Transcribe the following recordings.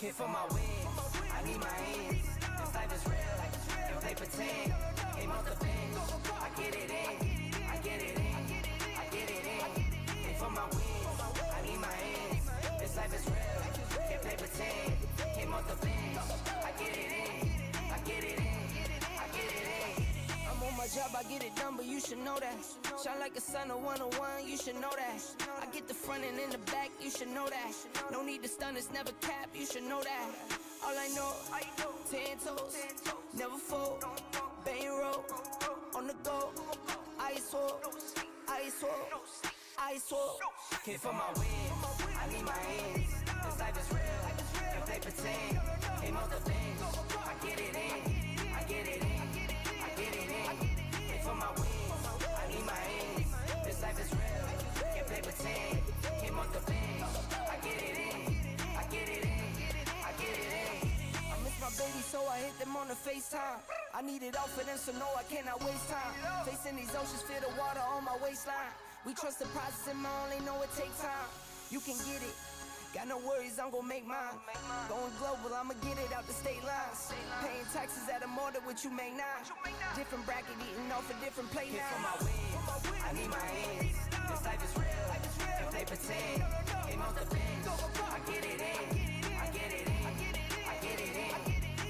Hit for my wins, I need my ends. This life is real, and play pretend. Came off the bench, I get it in, I get it in, I get it in. Hit for my wins, I need my ends. This life is real, and play pretend. Came off the bench, I get it in, I get it in, I get it in. I'm on my job, I get it done, but you should know that. Shine like a sun, a 101, you should know that. I get the front and in the back, you should know that. No need to stun, it's never cap, you should know that. All I know, 10 toes, never fold, bang roll, on the go, ice wall, ice wall, ice wall. Hit for my wins, I need my ends. This life is real, and play pretend. Came off the bench, I get it in, I get it in, I get it in. Hit for my wins, I need my ends. This life is real, and play pretend. Came off the bench, I get it in, I get it in, I get it in. I miss my baby, so I hit them on the FaceTime. I need it all for them, so no, I cannot waste time. Facing these oceans, feel the water on my waistline. We trust the process and I only know it takes time. You can get it, got no worries, I'm gon' make mine. Going global, I'ma get it out the state lines. Paying taxes at a more than what you make now. Different bracket, eating off a different plate now. Hit for my wins, I need my ends. This life is real, and play pretend. Came off the bench, I get it in, I get it in, I get it in.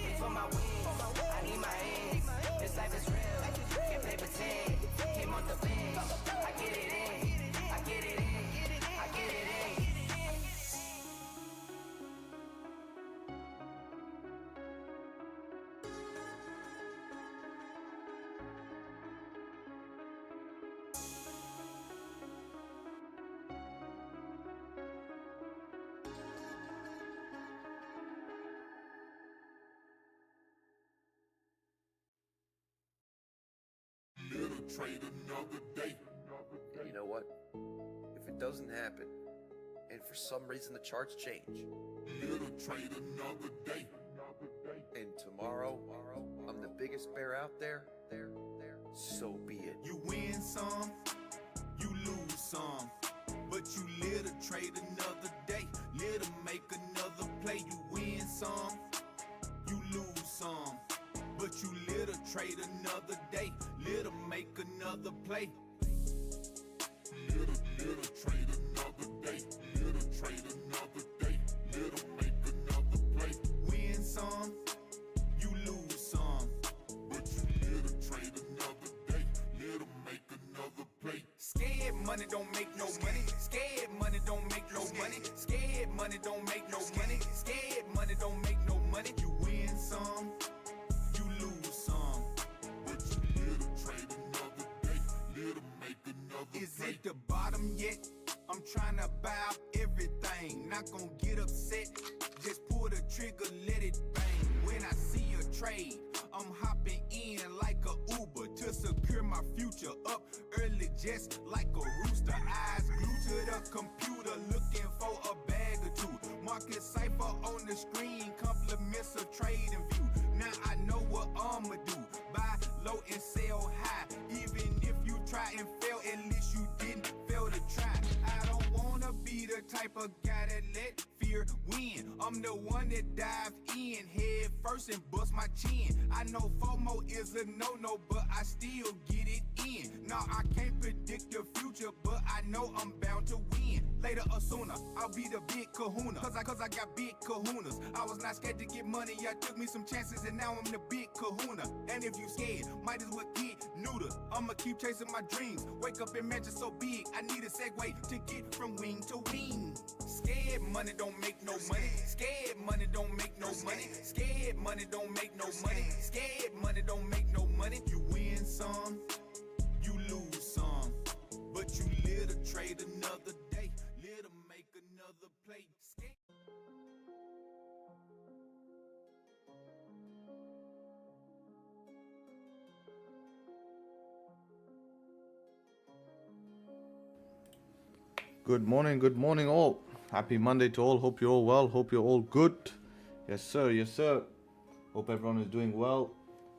Hit for my wins, I need my ends. This life is real, and play pretend. Came off the bench, I get it in, I get it in, I get it in. Little trade another day. And you know what? If it doesn't happen, and for some reason the charts change, Little trade another day. and tomorrow I'm the biggest bear out there, so be it. You win some, you lose some, but you live to trade another day, live to make another play. You win some, you lose some, but you live to trade another day, live to make another play. Little trade another day. Little trade another day. Little make another play. Win some, you lose some, But you little trade another day. Little make another play. scared money don't make no money, scared money don't make no money, scared money don't make no money, scared money don't make no money. You win some, you lose some. But you little trade another day. Little make another Is play. it the bottom yet? I'm trying to buy up everything, not gonna get upset, just pull the trigger, let it bang. When I see a trade, I'm hopping in like a Uber to secure my future, up early just like a rooster, eyes glued to the computer, looking for a bag or two. Market cipher on the screen, compliments of trading view. Now I know what I'ma do, buy low and sell high. Even if you try and fail, at least you didn't fail to try. I don't wanna be the type of guy that let fear win. I'm the one that dive in head first and bust my chin. I know FOMO is a no-no, but I still get it in. Now I can't predict the future, but I know I'm bound to win. Later or sooner, I'll be the big kahuna. Cause I got big kahunas. I was not scared to get money, I took me some chances and now I'm the big kahuna. And if you scared, might as well get neuter. I'ma keep chasing my dreams. Wake up in mansion so big, I need a segue to get from wing to wing. Scared money don't make no money. Scared money don't make no money. Scared money don't make no money. Scared money don't make no money. You win some, you lose some, but you live to trade another day, live to make another play. Good morning all. Happy Monday to all. Hope you're all well. Hope you're all good. Yes sir, yes sir. Hope everyone is doing well.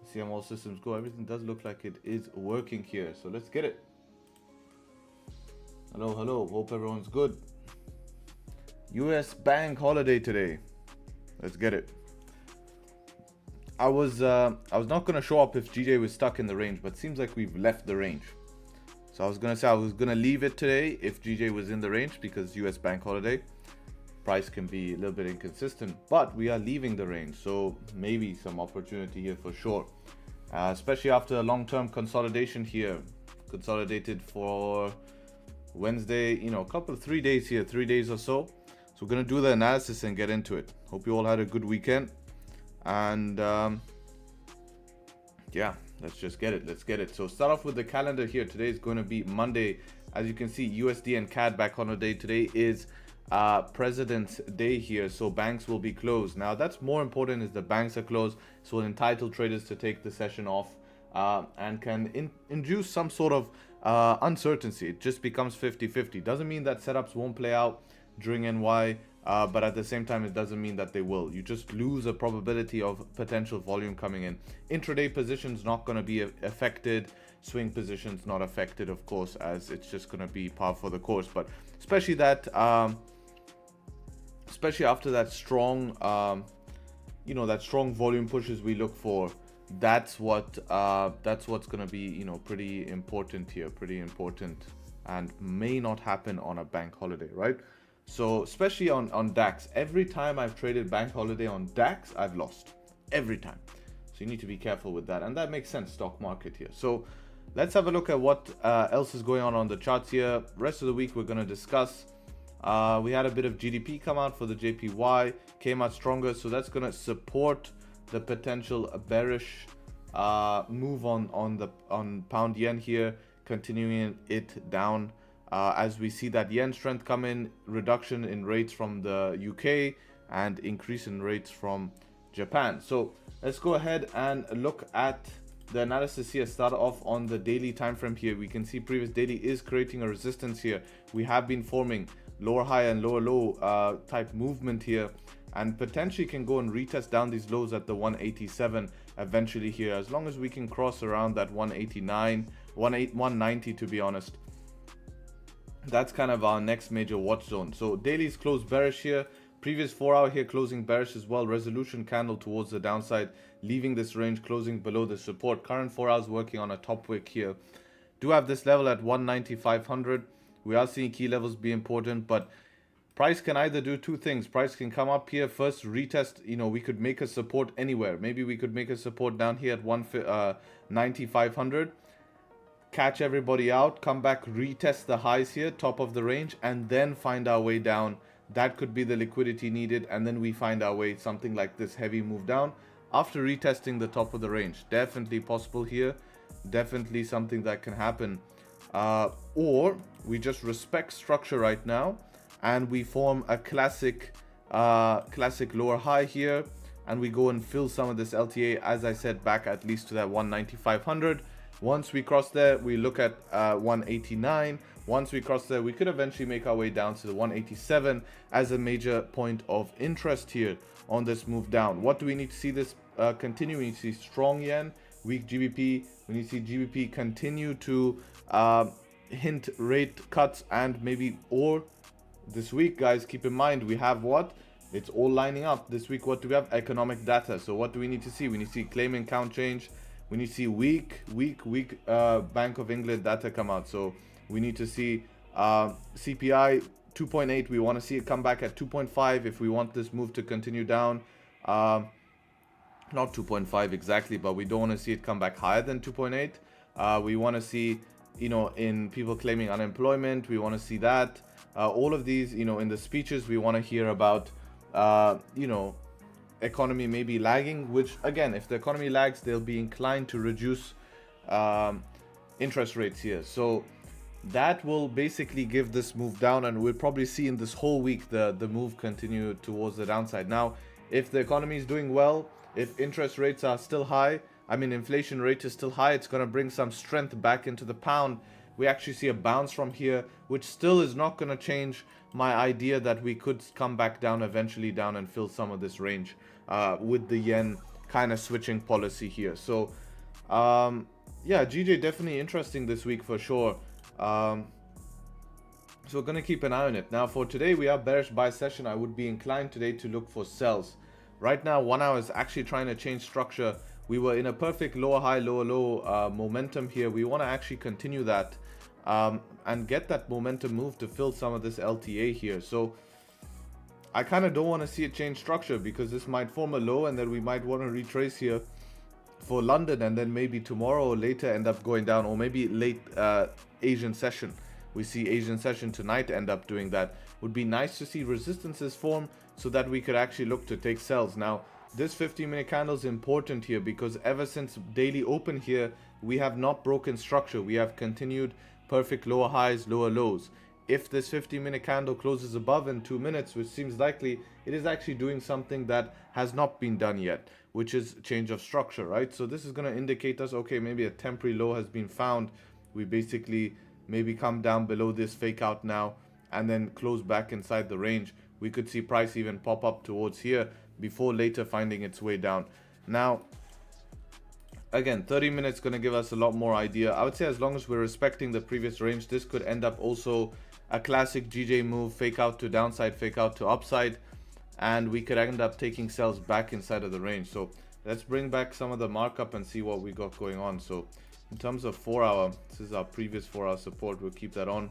See how all systems go. Everything does look like it is working here. So let's get it. Hello. Hope everyone's good. US bank holiday today. Let's get it. I was not gonna show up if GJ was stuck in the range, but seems like we've left the range. So I was gonna say I was gonna leave it today if GJ was in the range, because US bank holiday price can be a little bit inconsistent, but we are leaving the range, so maybe some opportunity here for sure, especially after a long-term consolidation here, consolidated for Wednesday, you know, a couple of 3 days here, 3 days or so. So we're gonna do the analysis and get into it. Hope you all had a good weekend, and yeah, let's just get it. Let's get it. So start off with the calendar here. Today is going to be Monday. As you can see, USD and CAD back on a day. Today is President's Day here, so banks will be closed. Now that's more important, is the banks are closed, so it entitle traders to take the session off and can induce some sort of uncertainty. It just becomes 50-50. Doesn't mean that setups won't play out during NY, but at the same time it doesn't mean that they will. You just lose a probability of potential volume coming in. Intraday positions not going to be affected, swing positions not affected, of course, as it's just going to be par for the course. But especially that especially after that strong you know, that strong volume pushes we look for, that's what's going to be, you know, pretty important here, pretty important, and may not happen on a bank holiday, right? So especially on DAX, every time I've traded bank holiday on DAX, I've lost every time. So you need to be careful with that, and that makes sense, stock market here. So let's have a look at what else is going on the charts here. Rest of the week we're going to discuss. We had a bit of GDP come out for the JPY, came out stronger, so that's going to support the potential bearish move on pound yen here, continuing it down. As we see that yen strength come in, reduction in rates from the UK and increase in rates from Japan. So let's go ahead and look at the analysis here. Start off on the daily time frame here. We can see previous daily is creating a resistance here. We have been forming lower high and lower low type movement here, and potentially can go and retest down these lows at the 187 eventually here, as long as we can cross around that 189, 190 to be honest. That's kind of our next major watch zone. So daily's closed bearish here. Previous 4 hour here closing bearish as well. Resolution candle towards the downside, leaving this range, closing below the support. Current 4 hours working on a top wick here. Do have this level at 190,500. We are seeing key levels be important, but price can either do two things. Price can come up here first, retest, you know, we could make a support anywhere. Maybe we could make a support down here at 190,500. Catch everybody out, come back, retest the highs here, top of the range, and then find our way down. That could be the liquidity needed, and then we find our way something like this heavy move down after retesting the top of the range. Definitely possible here, definitely something that can happen. Or we just respect structure right now and we form a classic lower high here, and we go and fill some of this LTA, as I said, back at least to that 190,500. Once we cross there, we look at 189. Once we cross there, we could eventually make our way down to the 187 as a major point of interest here on this move down. What do we need to see this continue? We need to see strong yen, weak GBP. We need to see GBP continue to hint rate cuts, and maybe, or this week, guys, keep in mind, we have what? It's all lining up. This week, what do we have? Economic data. So what do we need to see? We need to see claim and count change. We need to see weak Bank of England data come out. So we need to see CPI 2.8. We want to see it come back at 2.5 if we want this move to continue down. Not 2.5 exactly, but we don't want to see it come back higher than 2.8. We want to see, you know, in people claiming unemployment, we want to see that. All of these, you know, in the speeches, we want to hear about, you know, economy may be lagging, which again, if the economy lags, they'll be inclined to reduce interest rates here. So that will basically give this move down, and we'll probably see in this whole week the move continue towards the downside. Now, if the economy is doing well, if interest rates are still high, I mean inflation rate is still high, it's going to bring some strength back into the pound. We actually see a bounce from here, which still is not going to change my idea that we could come back down, eventually down, and fill some of this range with the yen kind of switching policy here. So yeah, GJ definitely interesting this week for sure. So we're going to keep an eye on it. Now for today, we are bearish buy session. I would be inclined today to look for sells. Right now, 1 hour is actually trying to change structure. We were in a perfect lower high, lower low momentum here. We want to actually continue that and get that momentum move to fill some of this LTA here. So I kind of don't want to see it change structure, because this might form a low and then we might want to retrace here for London, and then maybe tomorrow or later end up going down, or maybe late Asian session. We see Asian session tonight end up doing that. Would be nice to see resistances form so that we could actually look to take sells. Now, this 15-minute candle is important here, because ever since daily open here, we have not broken structure. We have continued perfect lower highs, lower lows. If this 15-minute candle closes above in 2 minutes, which seems likely, it is actually doing something that has not been done yet, which is change of structure, right? So this is going to indicate us, okay, maybe a temporary low has been found. We basically maybe come down below this fake out now and then close back inside the range. We could see price even pop up towards here before later finding its way down. Now, again, 30 minutes going to give us a lot more idea. I would say as long as we're respecting the previous range, this could end up also a classic GJ move, fake out to downside, fake out to upside, and we could end up taking sells back inside of the range. So let's bring back some of the markup and see what we got going on. So in terms of 4 hour, this is our previous 4 hour support. We'll keep that on.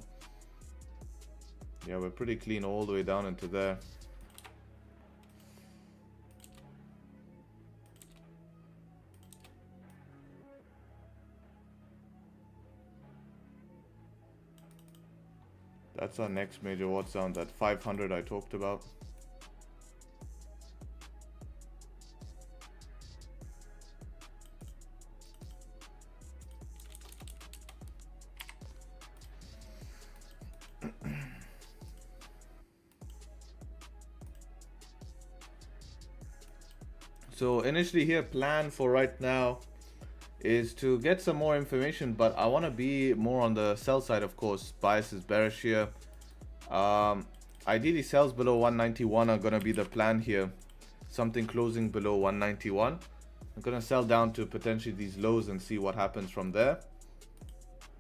Yeah, we're pretty clean all the way down into there. That's our next major watch down, that 500 I talked about. So initially here, plan for right now is to get some more information, but I want to be more on the sell side, of course. Bias is bearish here. Ideally sells below 191 are going to be the plan here. Something closing below 191. I'm going to sell down to potentially these lows and see what happens from there.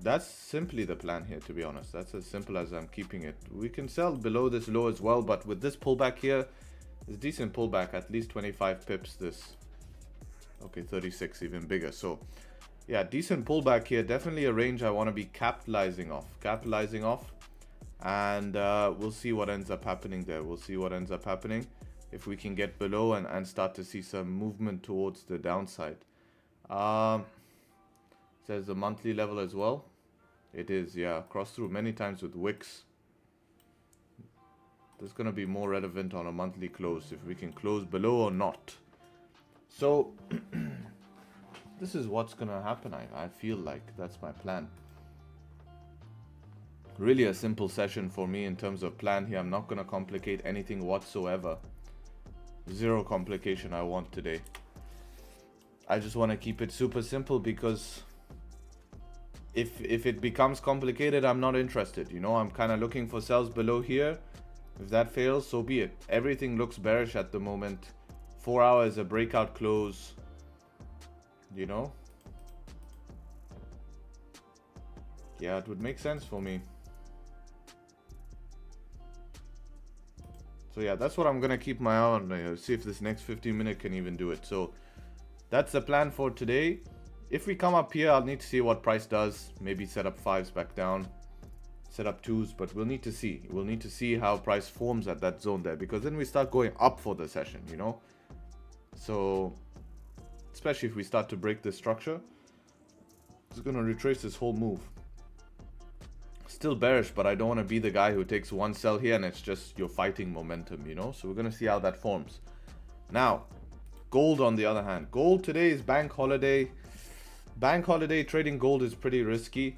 That's simply the plan here, to be honest. That's as simple as I'm keeping it. We can sell below this low as well, but with this pullback here, it's a decent pullback, at least 25 pips this. Okay, 36, even bigger. So yeah, decent pullback here. Definitely a range I want to be capitalizing off. And we'll see what ends up happening there. We'll see what ends up happening if we can get below and start to see some movement towards the downside. Says the monthly level as well. It is, yeah, cross through many times with wicks. This is going to be more relevant on a monthly close, if we can close below or not. So this is what's going to happen. I feel like that's my plan. Really a simple session for me in terms of plan here. I'm not going to complicate anything whatsoever. Zero complication I want today. I just want to keep it super simple, because if it becomes complicated, I'm not interested. You know, I'm kind of looking for sells below here. If that fails, so be it. Everything looks bearish at the moment. 4 hours, a breakout close. You know? Yeah, it would make sense for me. So yeah, that's what I'm going to keep my eye on. See if this next 15 minute can even do it. So that's the plan for today. If we come up here, I'll need to see what price does. Maybe set up 5s back down. Set up 2s, but we'll need to see. We'll need to see how price forms at that zone there, because then we start going up for the session, you know. So especially if we start to break this structure, it's going to retrace this whole move. Still bearish, but I don't want to be the guy who takes one sell here and it's just you're fighting momentum, you know. So we're going to see how that forms. Now, gold on the other hand. Gold today is bank holiday. Bank holiday trading gold is pretty risky.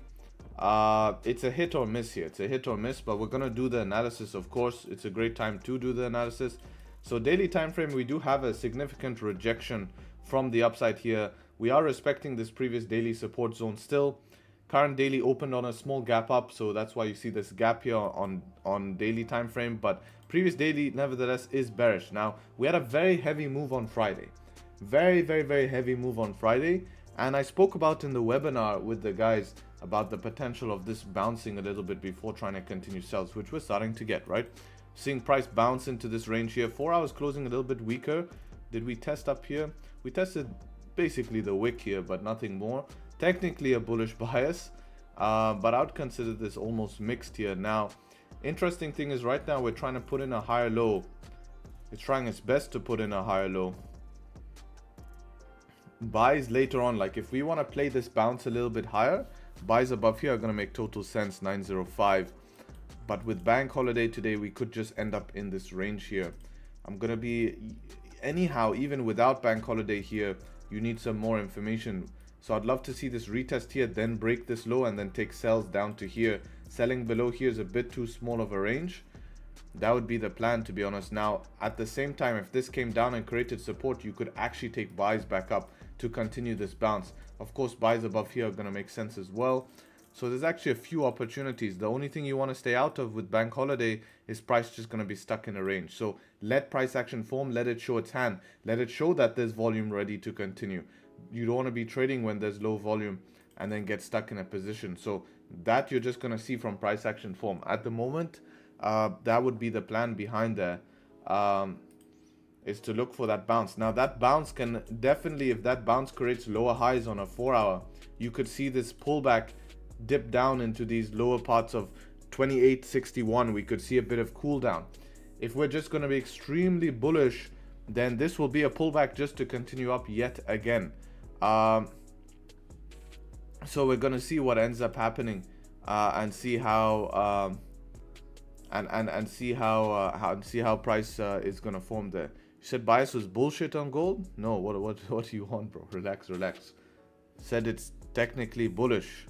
It's a hit or miss here. It's a hit or miss, but we're going to do the analysis, of course. It's a great time to do the analysis. So daily time frame, we do have a significant rejection from the upside here. We are respecting this previous daily support zone still. Current daily opened on a small gap up, so that's why you see this gap here on daily time frame. But previous daily, nevertheless, is bearish. Now, we had a very heavy move on Friday. Very, very, very heavy move on Friday. And I spoke about in the webinar with the guys about the potential of this bouncing a little bit before trying to continue sells, which we're starting to get, right? Seeing price bounce into this range here. 4 hours closing a little bit weaker, Did we test up here? We tested basically the wick here, but nothing more. Technically a bullish bias, but I would consider this almost mixed here. Now, interesting thing is right now we're trying to put in a higher low. It's trying its best to put in a higher low. Buys later on, like if we want to play this bounce a little bit higher, buys above here are going to make total sense, 905. But with bank holiday today, we could just end up in this range here. I'm going to be, anyhow, even without bank holiday here, you need some more information. So I'd love to see this retest here, then break this low and then take sells down to here. Selling below here is a bit too small of a range. That would be the plan, to be honest. Now, at the same time, if this came down and created support, you could actually take buys back up to continue this bounce. Of course, buys above here are going to make sense as well. So there's actually a few opportunities. The only thing you want to stay out of with bank holiday is price just going to be stuck in a range. So let price action form, let it show its hand. Let it show that there's volume ready to continue. You don't want to be trading when there's low volume and then get stuck in a position. So that you're just going to see from price action form. At the moment, that would be the plan behind there, is to look for that bounce. Now that bounce can definitely, if that bounce creates lower highs on a 4 hour, you could see this pullback dip down into these lower parts of 28.61. We could see a bit of cool down. If we're just going to be extremely bullish, then this will be a pullback just to continue up yet again. So we're going to see what ends up happening, and see how see how price is going to form there. You said bias was bullshit on gold? No, what do you want, bro? Relax. Said it's technically bullish.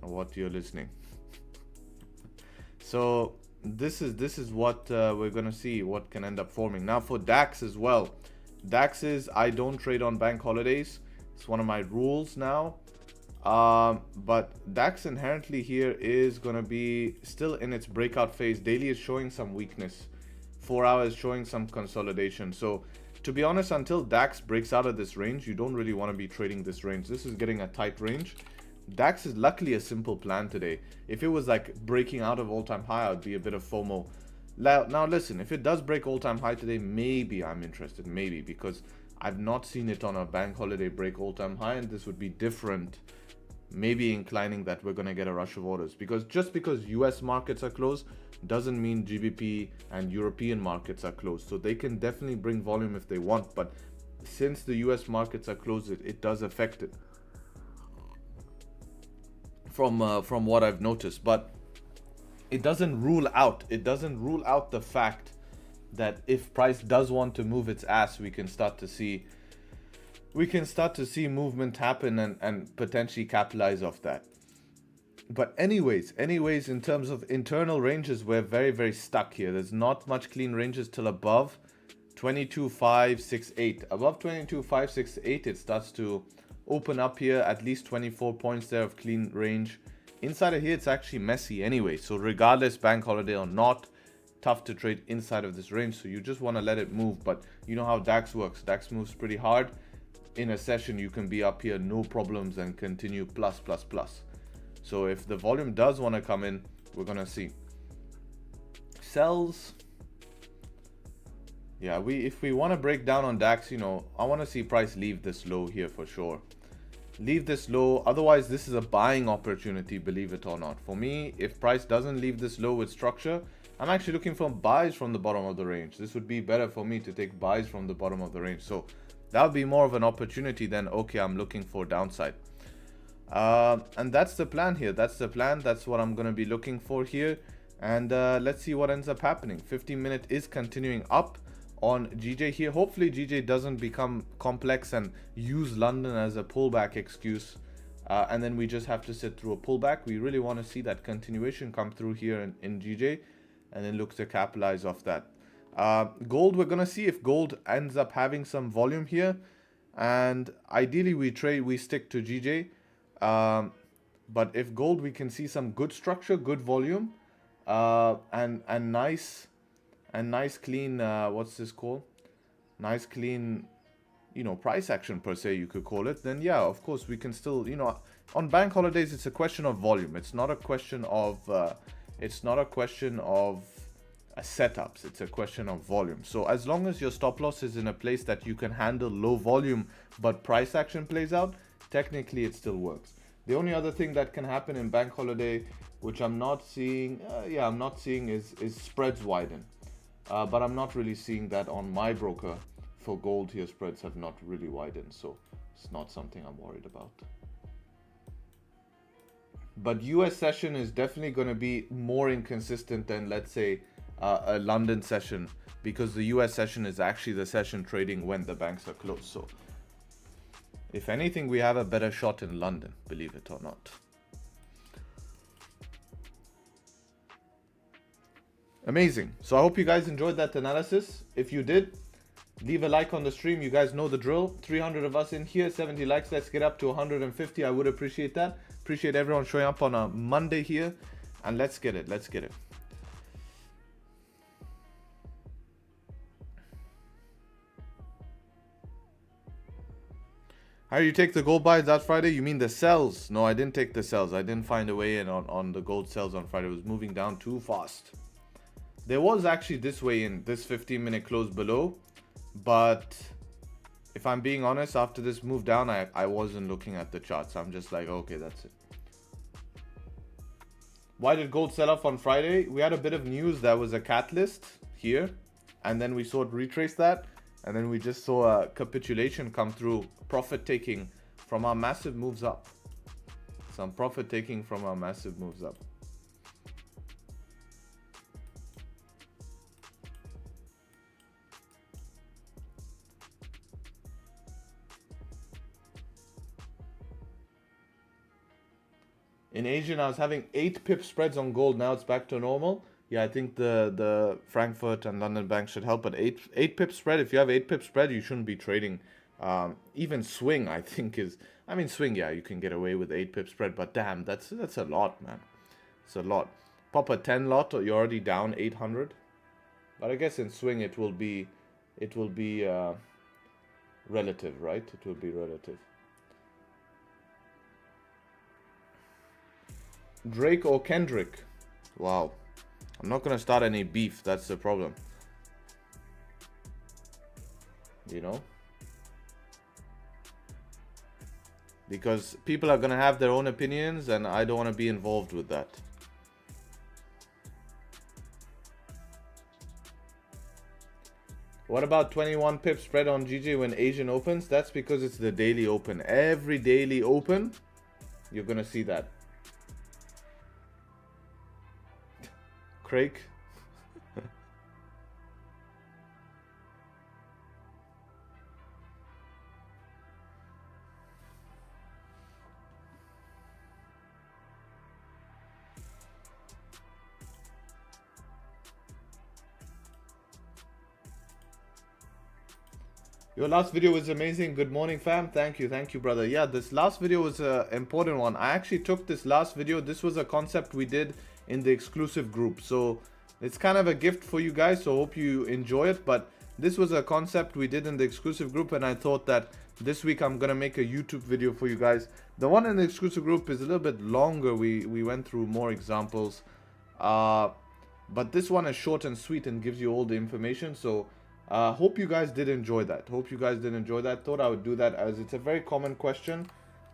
What you're listening. So this is what we're gonna see what can end up forming. Now for DAX as well. DAX is, I don't trade on bank holidays. It's one of my rules now. But DAX inherently here is gonna be still in its breakout phase. Daily is showing some weakness. 4 hours showing some consolidation. So to be honest, until DAX breaks out of this range, you don't really want to be trading this range. This is getting a tight range. DAX is luckily a simple plan today. If it was like breaking out of all-time high, I'd be a bit of FOMO. Now listen, if it does break all-time high today, maybe I'm interested, maybe, because I've not seen it on a bank holiday break all-time high, and this would be different. Maybe inclining that we're going to get a rush of orders, because just because US markets are closed doesn't mean GBP and European markets are closed. So they can definitely bring volume if they want, but since the US markets are closed, it does affect it from what I've noticed. But it doesn't rule out the fact that if price does want to move its ass, we can start to see movement happen and potentially capitalize off that. But anyways, in terms of internal ranges, we're very, very stuck here. There's not much clean ranges till above 22.568. Above 22.568, it starts to open up here, at least 24 points there of clean range. Inside of here, it's actually messy anyway. So regardless, bank holiday or not, tough to trade inside of this range. So you just want to let it move. But you know how DAX works. DAX moves pretty hard. In a session, you can be up here, no problems, and continue plus. So if the volume does want to come in, we're going to see. Sells. Yeah, if we want to break down on DAX, you know, I want to see price leave this low here for sure. Leave this low. Otherwise, this is a buying opportunity, believe it or not. For me, if price doesn't leave this low with structure, I'm actually looking for buys from the bottom of the range. This would be better for me to take buys from the bottom of the range. So that would be more of an opportunity than, okay, I'm looking for downside. And that's the plan here. That's the plan. That's what I'm going to be looking for here. And let's see what ends up happening. 15-minute is continuing up on GJ here. Hopefully GJ doesn't become complex and use London as a pullback excuse. And then we just have to sit through a pullback. We really want to see that continuation come through here in GJ and then look to capitalize off that. Gold, we're going to see if gold ends up having some volume here. And ideally we stick to GJ. But if gold, we can see some good structure, good volume, and nice clean, what's this called? Nice clean, you know, price action per se, you could call it. Then yeah, of course we can still, you know, on bank holidays, it's a question of volume. It's not a question of, setups. It's a question of volume. So as long as your stop loss is in a place that you can handle low volume, but price action plays out, technically it still works. The only other thing that can happen in bank holiday, which I'm not seeing, I'm not seeing is spreads widen. But I'm not really seeing that on my broker. For gold here, spreads have not really widened, so it's not something I'm worried about. But US session is definitely going to be more inconsistent than, let's say, a London session, because the US session is actually the session trading when the banks are closed. So if anything, we have a better shot in London, believe it or not. Amazing. So I hope you guys enjoyed that analysis. If you did, leave a like on the stream. You guys know the drill. 300 of us in here, 70 likes. Let's get up to 150. I would appreciate that. Appreciate everyone showing up on a Monday here. And let's get it. Let's get it. How do you take the gold buys that Friday? You mean the sells? No, I didn't take the sells. I didn't find a way in on the gold sells on Friday. It was moving down too fast. There was actually this way in, this 15-minute close below. But if I'm being honest, after this move down, I wasn't looking at the charts. I'm just like, okay, that's it. Why did gold sell off on Friday? We had a bit of news that was a catalyst here. And then we saw it retrace that. And then we just saw a capitulation come through. Profit taking from our massive moves up. Some profit taking from our massive moves up. In Asian, I was having 8 pip spreads on gold. Now it's back to normal. Yeah, I think the Frankfurt and London banks should help. But 8 pip spread, if you have 8 pip spread, you shouldn't be trading. Even swing, I think is... I mean, swing, yeah, you can get away with 8 pip spread. But damn, that's a lot, man. It's a lot. Pop a 10 lot, you're already down 800. But I guess in swing, it will be relative, right? It will be relative. Drake or Kendrick? Wow. I'm not going to start any beef. That's the problem. You know? Because people are going to have their own opinions and I don't want to be involved with that. What about 21 pip spread on GG when Asian opens? That's because it's the daily open. Every daily open, you're going to see that. Craig. Your last video was amazing. Good morning, fam. Thank you, brother. Yeah, this last video was an important one. I actually took this last video. This was a concept we did in the exclusive group, so it's kind of a gift for you guys, so hope you enjoy it. But this was a concept we did in the exclusive group, and I thought that this week I'm gonna make a YouTube video for you guys. The one in the exclusive group is a little bit longer. We went through more examples, but this one is short and sweet and gives you all the information. So hope you guys did enjoy that. Thought I would do that as it's a very common question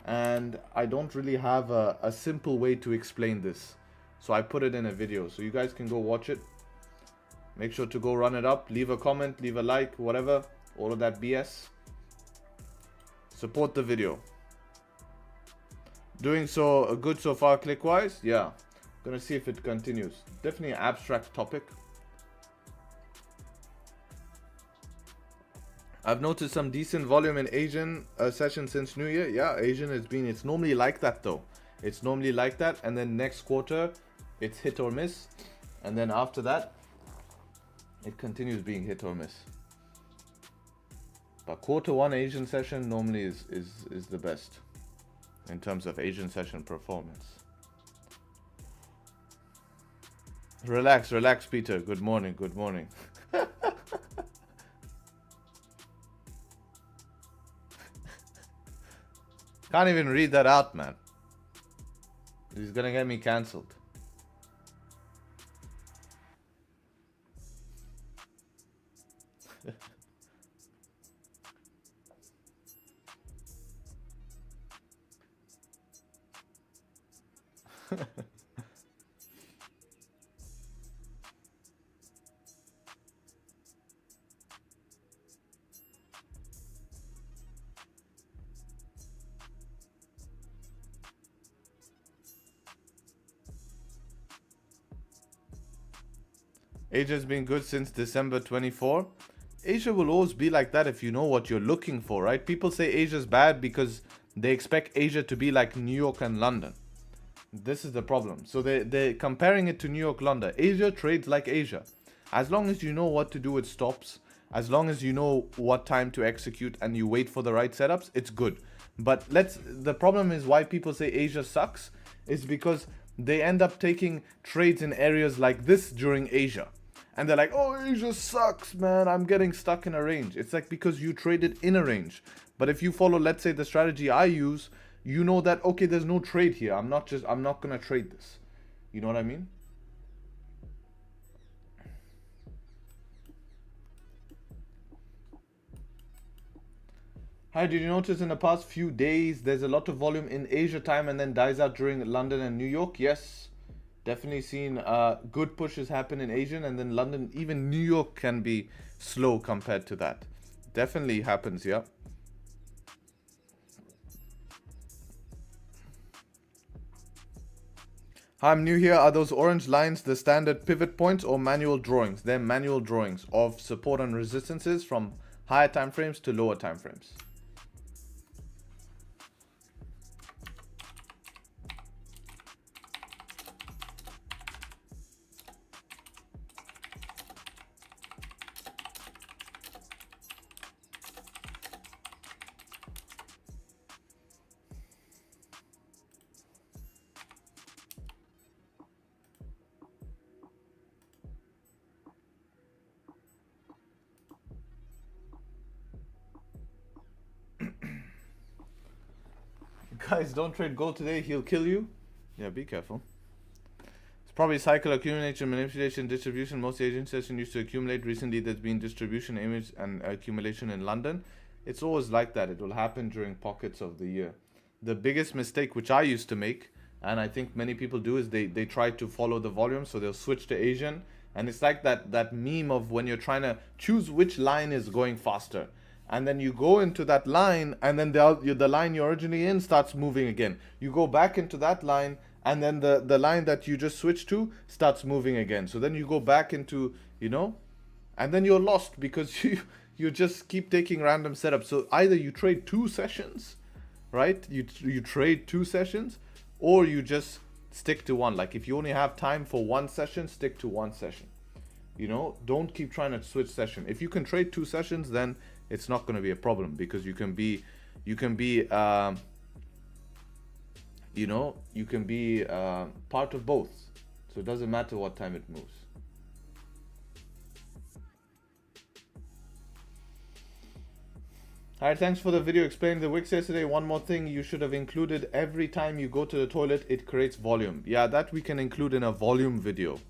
and I don't really have a simple way to explain this. So I put it in a video, so you guys can go watch it. Make sure to go run it up. Leave a comment, leave a like, whatever. All of that BS. Support the video. Doing so good so far click-wise? Yeah. Gonna see if it continues. Definitely an abstract topic. I've noticed some decent volume in Asian session since New Year. Yeah, Asian it's normally like that though. It's normally like that, and then next quarter it's hit or miss, and then after that it continues being hit or miss. But quarter one Asian session normally is the best in terms of Asian session performance. Relax, Peter. Good morning. Can't even read that out, man. He's gonna get me cancelled. Asia's been good since December 24. Asia will always be like that if you know what you're looking for, right? People say Asia's bad because they expect Asia to be like New York and London. This is the problem. So they're comparing it to New York, London. Asia trades like Asia. As long as you know what to do with stops, as long as you know what time to execute and you wait for the right setups, it's good. But the problem is why people say Asia sucks is because they end up taking trades in areas like this during Asia. And they're like, oh, Asia sucks, man. I'm getting stuck in a range. It's like because you traded in a range. But if you follow, let's say, the strategy I use, you know that, okay, there's no trade here. I'm not going to trade this. You know what I mean? Hi, did you notice in the past few days, there's a lot of volume in Asia time and then dies out during London and New York? Yes. Definitely seen good pushes happen in Asian, and then London, even New York can be slow compared to that. Definitely happens, yeah. Hi, I'm new here. Are those orange lines the standard pivot points or manual drawings? They're manual drawings of support and resistances from higher time frames to lower time frames. Guys, don't trade gold today, he'll kill you. Yeah, be careful. It's probably cycle accumulation, manipulation, distribution. Most Asian session used to accumulate. Recently there's been distribution, image and accumulation in London. It's always like that. It will happen during pockets of the year. The biggest mistake which I used to make, and I think many people do, is they try to follow the volume, so they'll switch to Asian. And it's like that meme of when you're trying to choose which line is going faster. And then you go into that line, and then the line you're originally in starts moving again. You go back into that line, and then the line that you just switched to starts moving again. So then you go back into, and then you're lost because you just keep taking random setups. So either you trade 2 sessions, right? You trade 2 sessions, or you just stick to one. Like if you only have time for 1 session, stick to 1 session. Don't keep trying to switch session. If you can trade 2 sessions, then it's not going to be a problem because you can be part of both. So it doesn't matter what time it moves. Alright, thanks for the video explaining the wicks yesterday. One more thing, you should have included every time you go to the toilet, it creates volume. Yeah, that we can include in a volume video.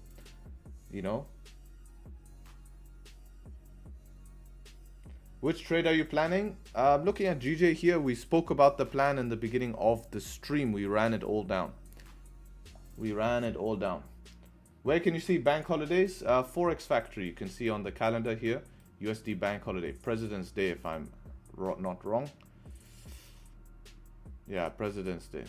Which trade are you planning? Looking at GJ here, we spoke about the plan in the beginning of the stream. We ran it all down. Where can you see bank holidays? Forex Factory, you can see on the calendar here. USD bank holiday, President's Day if I'm not wrong. Yeah, President's Day.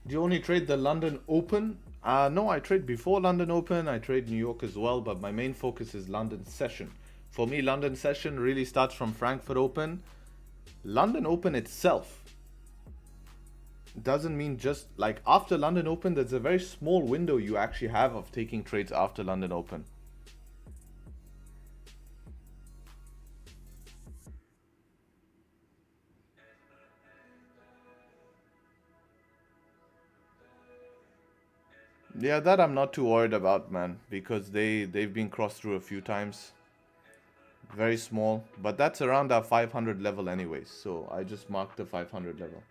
Do you only trade the London Open? No, I trade before London Open. I trade New York as well, but my main focus is London Session. For me, London Session really starts from Frankfurt Open. London Open itself doesn't mean just like after London Open, there's a very small window you actually have of taking trades after London Open. Yeah, that I'm not too worried about, man, because they've been crossed through a few times. Very small, but that's around our 500 level anyways, so I just marked the 500 level.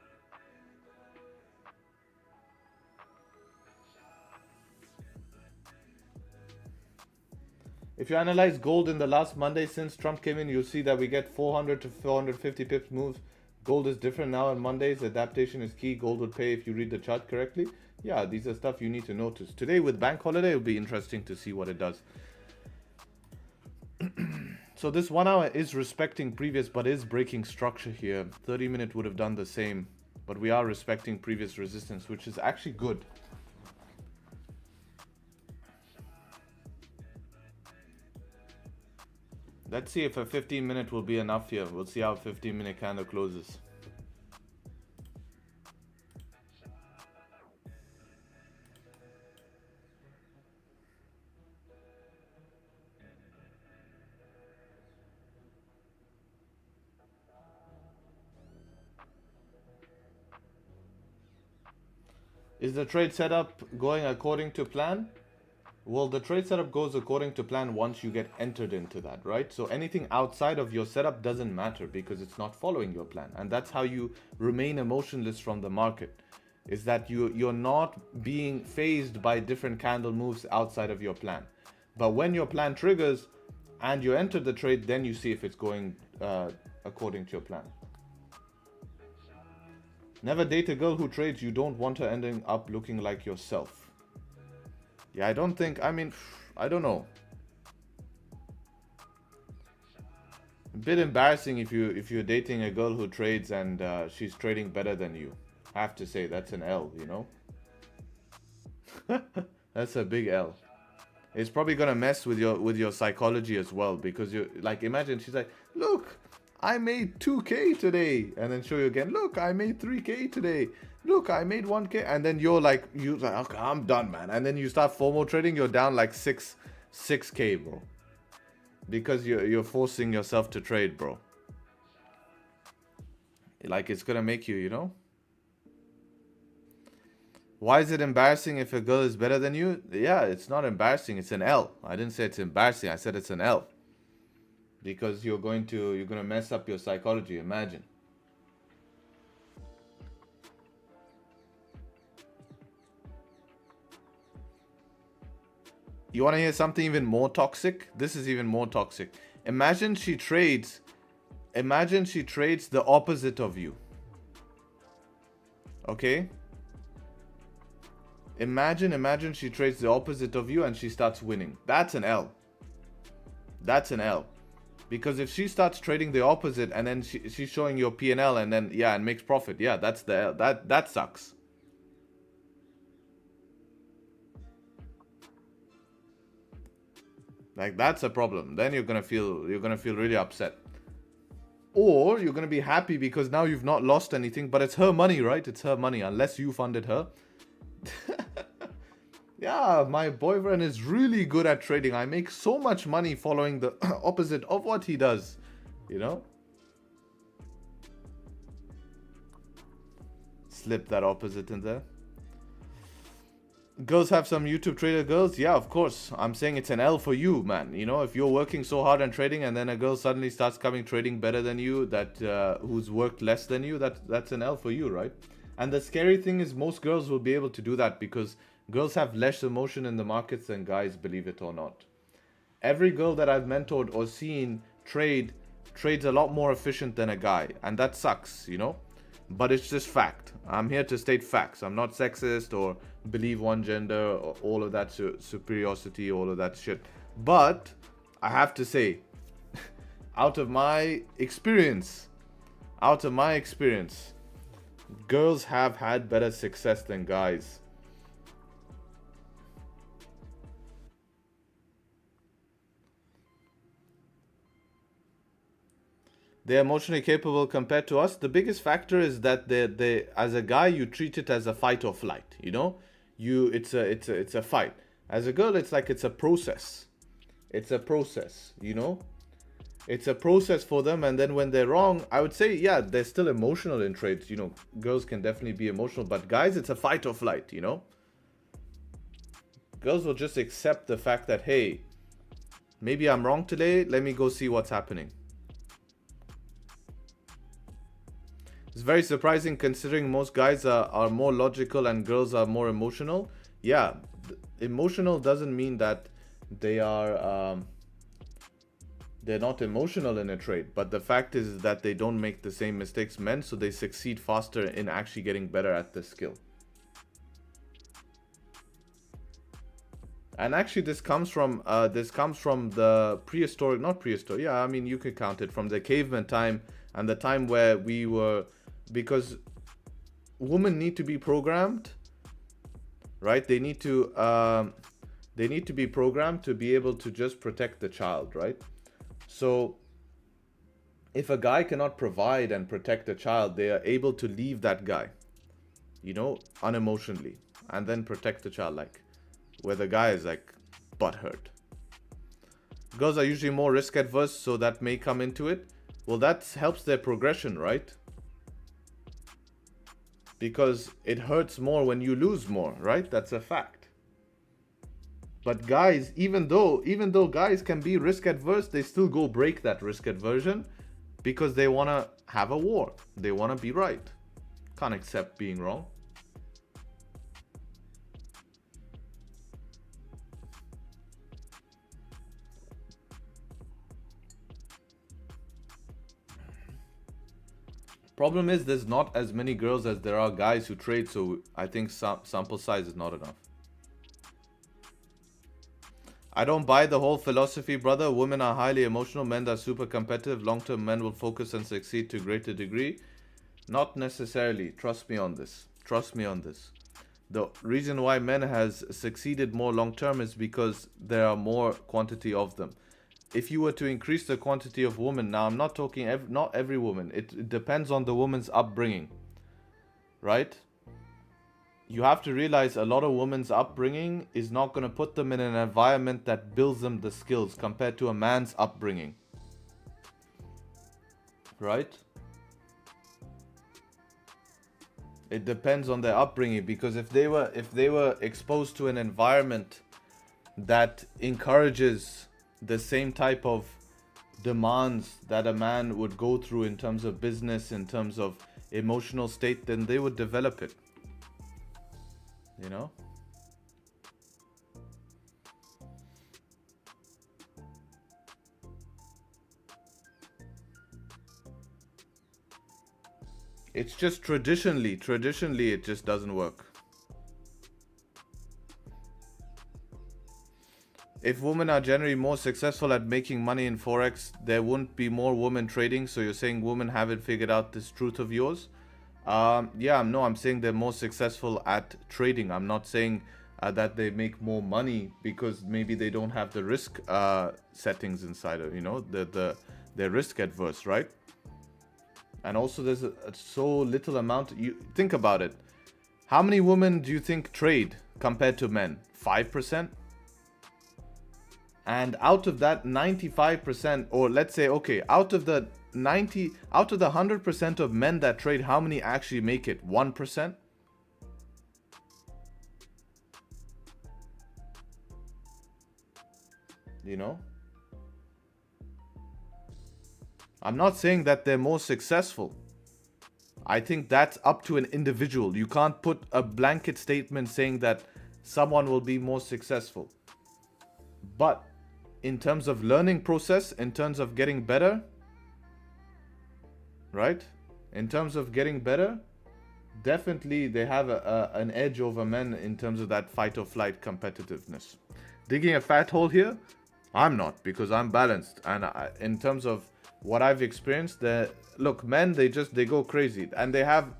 If you analyze gold in the last Monday since Trump came in, you'll see that we get 400 to 450 pips moves. Gold is different now on Mondays. Adaptation is key. Gold would pay if you read the chart correctly. Yeah, these are stuff you need to notice. Today with bank holiday, it'll be interesting to see what it does. So this 1 hour is respecting previous, but is breaking structure here. 30-minute would have done the same, but we are respecting previous resistance, which is actually good. Let's see if a 15-minute will be enough here. We'll see how a 15-minute candle closes. Is the trade setup going according to plan? Well, the trade setup goes according to plan once you get entered into that, right? So anything outside of your setup doesn't matter because it's not following your plan. And that's how you remain emotionless from the market, is that you're not being phased by different candle moves outside of your plan. But when your plan triggers and you enter the trade, then you see if it's going according to your plan. Never date a girl who trades. You don't want her ending up looking like yourself. Yeah, I don't think, I mean, I don't know. A bit embarrassing if you're dating a girl who trades and she's trading better than you. I have to say, that's an L, you know? That's a big L. It's probably gonna mess with your psychology as well, because you like, imagine she's like, look, I made 2K today, and then show you again, look, I made 3K today, look, I made 1K, and then you're like, okay, I'm done, man, and then you start FOMO trading, you're down like 6K, bro, because you're forcing yourself to trade, bro. Like, it's gonna make you, you know. Why is it embarrassing if a girl is better than you? Yeah, it's not embarrassing, it's an L. I didn't say it's embarrassing, I said it's an L. Because you're gonna mess up your psychology, imagine. You wanna hear something even more toxic? This is even more toxic. Imagine she trades the opposite of you. Okay? Imagine she trades the opposite of you and she starts winning. That's an L. That's an L. Because if she starts trading the opposite and then she's showing your P&L and then, yeah, and makes profit, yeah, that's the L. That sucks. Like, that's a problem. Then you're gonna feel really upset. Or you're gonna be happy because now you've not lost anything, but it's her money, right? It's her money, unless you funded her. Yeah, my boyfriend is really good at trading. I make so much money following the opposite of what he does, you know? Slip that opposite in there. Girls have some YouTube trader girls? Yeah, of course. I'm saying it's an L for you, man. You know, if you're working so hard on trading and then a girl suddenly starts coming trading better than you, who's worked less than you, that's an L for you, right? And the scary thing is most girls will be able to do that because girls have less emotion in the markets than guys, believe it or not. Every girl that I've mentored or seen trades a lot more efficient than a guy. And that sucks, you know? But it's just fact. I'm here to state facts. I'm not sexist or believe one gender or all of that superiority, all of that shit. But I have to say, out of my experience, girls have had better success than guys. They're emotionally capable compared to us. The biggest factor is that they as a guy, you treat it as a fight or flight, you know? It's a fight. As a girl, it's like it's a process. It's a process, you know? It's a process for them, and then when they're wrong, I would say, yeah, they're still emotional in trades. You know, girls can definitely be emotional, but guys, it's a fight or flight, you know? Girls will just accept the fact that, hey, maybe I'm wrong today. Let me go see what's happening. It's very surprising considering most guys are more logical and girls are more emotional. Yeah, emotional doesn't mean that they're not emotional in a trade, but the fact is that they don't make the same mistakes men, so they succeed faster in actually getting better at the skill. And actually this comes from the prehistoric, not prehistoric, yeah, I mean you could count it from the caveman time and the time where we were, because women need to be programmed, right? They need to be programmed to be able to just protect the child, right? So if a guy cannot provide and protect a child, they are able to leave that guy, you know, unemotionally, and then protect the child, like where the guy is like butthurt. Girls are usually more risk adverse, so that may come into it. Well, that helps their progression, right? Because it hurts more when you lose more, right? That's a fact. But guys, even though guys can be risk adverse, they still go break that risk aversion because they want to have a war. They want to be right. Can't accept being wrong. Problem is there's not as many girls as there are guys who trade, so I think sample size is not enough. I don't buy the whole philosophy, brother. Women are highly emotional, men are super competitive. Long-term men will focus and succeed to a greater degree. Not necessarily. Trust me on this. Trust me on this. The reason why men has succeeded more long-term is because there are more quantity of them. If you were to increase the quantity of women, now I'm not talking, not every woman. It depends on the woman's upbringing, right? You have to realize a lot of women's upbringing is not going to put them in an environment that builds them the skills compared to a man's upbringing, right? It depends on their upbringing, because if they were exposed to an environment that encourages the same type of demands that a man would go through in terms of business, in terms of emotional state, then they would develop it, you know. It's just traditionally it just doesn't work. If women are generally more successful at making money in Forex, there wouldn't be more women trading. So you're saying women haven't figured out this truth of yours? Yeah, no, I'm saying they're more successful at trading. I'm not saying that they make more money because maybe they don't have the risk settings inside of, you know, they're risk adverse, right? And also there's a so little amount. You think about it. How many women do you think trade compared to men? 5%? And out of that 95%, or let's say, okay, out of the 100% of men that trade, how many actually make it? 1%? You know? I'm not saying that they're more successful. I think that's up to an individual. You can't put a blanket statement saying that someone will be more successful. But in terms of learning process, in terms of getting better, right? In terms of getting better, definitely they have an edge over men in terms of that fight or flight competitiveness. Digging a fat hole here? I'm not, because I'm balanced. And in terms of what I've experienced, look, men, they go crazy, and they have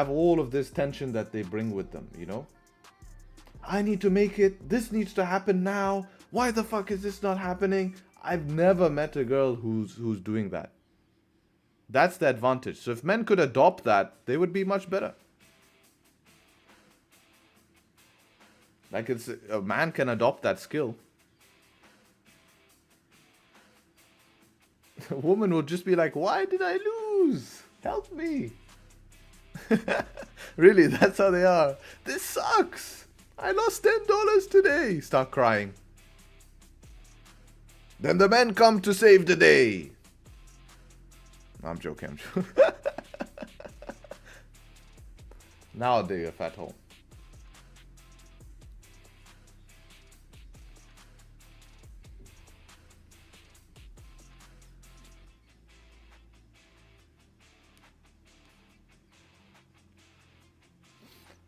all of this tension that they bring with them, you know? I need to make it. This needs to happen now. Why the fuck is this not happening? I've never met a girl who's doing that. That's the advantage. So if men could adopt that, they would be much better. Like, a man can adopt that skill. A woman would just be like, why did I lose? Help me. Really, that's how they are. This sucks. I lost $10 today. Start crying. Then the men come to save the day. No, I'm joking. I'm joking. Nowadays, a fat hole.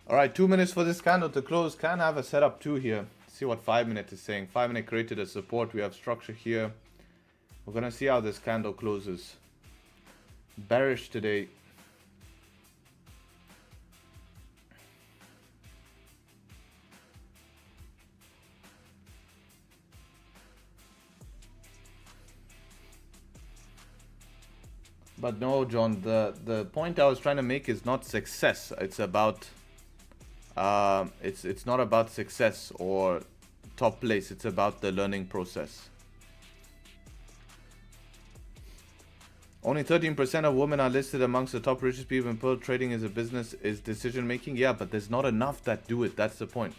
Alright, 2 minutes for this candle to close. Can have a setup too here. See what 5 minute is saying. 5 minute created a support. We have structure here. We're gonna see how this candle closes. Bearish today. But no, John, the point I was trying to make is not success. It's about it's not about success or top place. It's about the learning process. Only 13% of women are listed amongst the top richest people in Pearl. Trading as a business is decision making. Yeah, but there's not enough that do it. That's the point.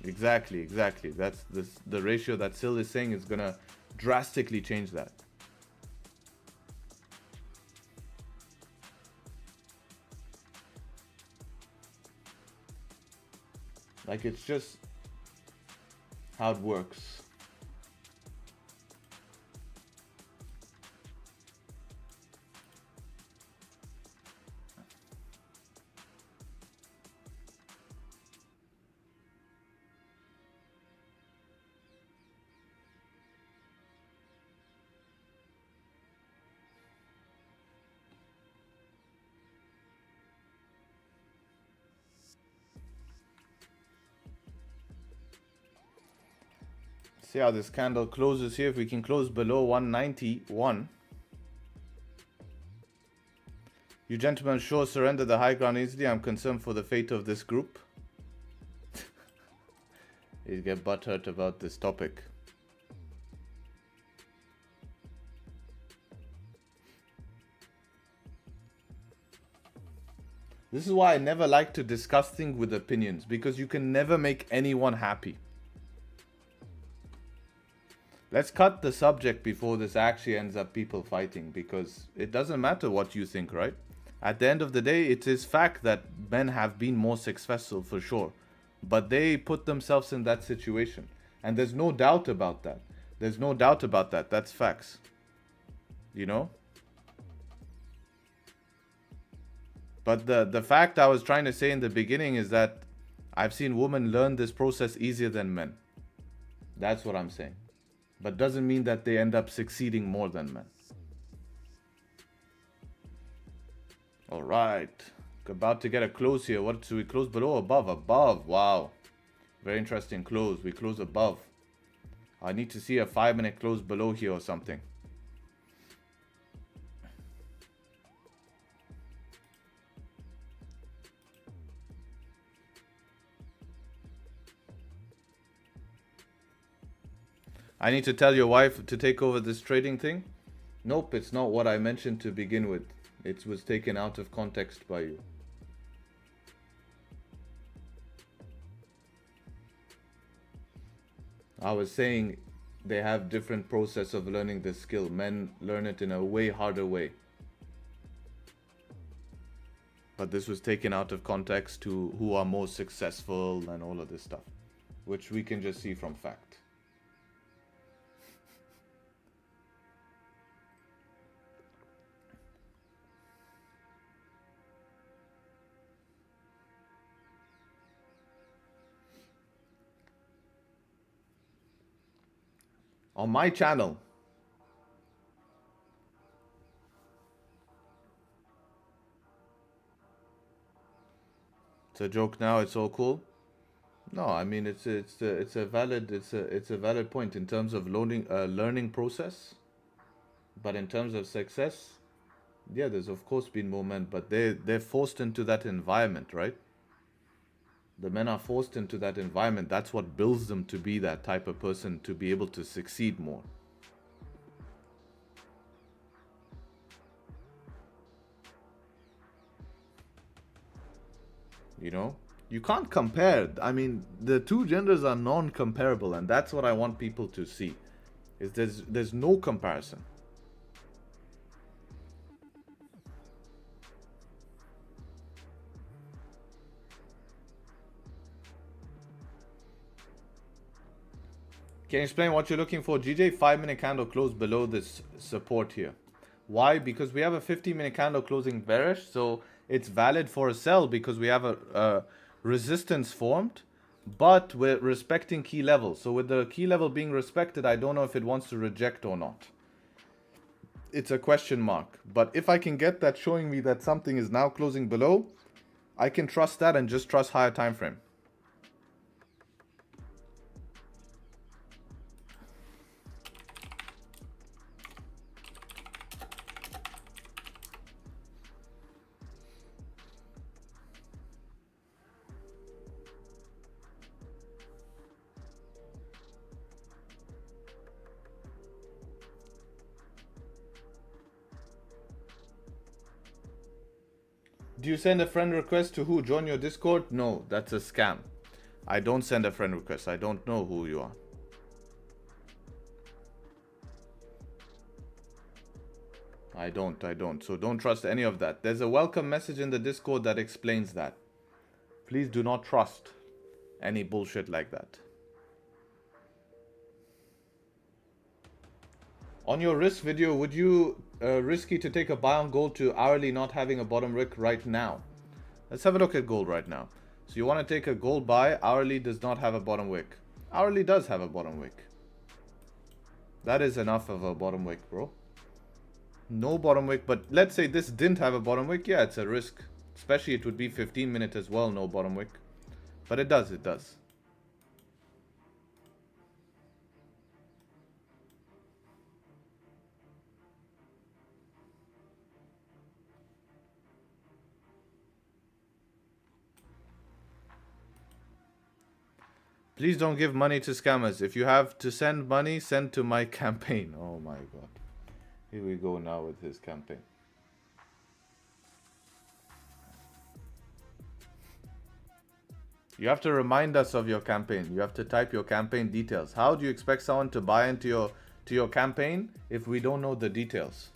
Exactly. That's the ratio that Sil is saying is gonna drastically change that. Like, it's just how it works. See how this candle closes here. If we can close below 191. You gentlemen sure surrender the high ground easily. I'm concerned for the fate of this group. You get butthurt about this topic. This is why I never like to discuss things with opinions, because you can never make anyone happy. Let's cut the subject before this actually ends up people fighting, because it doesn't matter what you think, right? At the end of the day, it is fact that men have been more successful for sure, but they put themselves in that situation, and there's no doubt about that. There's no doubt about that. That's facts. You know? But the fact I was trying to say in the beginning is that I've seen women learn this process easier than men. That's what I'm saying. But doesn't mean that they end up succeeding more than men. All right. About to get a close here. What should we close below or above? Above. Wow. Very interesting close. We close above. I need to see a 5-minute close below here or something. I need to tell your wife to take over this trading thing? Nope, it's not what I mentioned to begin with. It was taken out of context by you. I was saying they have different process of learning this skill. Men learn it in a way harder way. But this was taken out of context to who are more successful and all of this stuff, which we can just see from fact. On my channel, it's a joke now. It's all cool. No, I mean it's a valid point in terms of learning process, but in terms of success, yeah, there's of course been more men, but they're forced into that environment, right? The men are forced into that environment. That's what builds them to be that type of person, to be able to succeed more. You know, You can't compare. I mean, the two genders are non-comparable, and that's what I want people to see. Is there's no comparison. Can you explain what you're looking for? GJ, 5-minute candle close below this support here. Why? Because we have a 50-minute candle closing bearish, so it's valid for a sell because we have a resistance formed, but we're respecting key levels. So with the key level being respected, I don't know if it wants to reject or not. It's a question mark. But if I can get that showing me that something is now closing below, I can trust that and just trust higher time frame. Do you send a friend request to who? Join your Discord? No, that's a scam. I don't send a friend request. I don't know who you are. I don't. So don't trust any of that. There's a welcome message in the Discord that explains that. Please do not trust any bullshit like that. On your risk video, would you risky to take a buy on gold to hourly not having a bottom wick right now? Let's have a look at gold right now. So you want to take a gold buy, hourly does not have a bottom wick. Hourly does have a bottom wick. That is enough of a bottom wick, bro. No bottom wick, but let's say this didn't have a bottom wick. Yeah, it's a risk. Especially it would be 15-minute as well, no bottom wick. But it does. Please don't give money to scammers. If you have to send money, send to my campaign. Oh my god. Here we go now with his campaign. You have to remind us of your campaign. You have to type your campaign details. How do you expect someone to buy into your campaign if we don't know the details?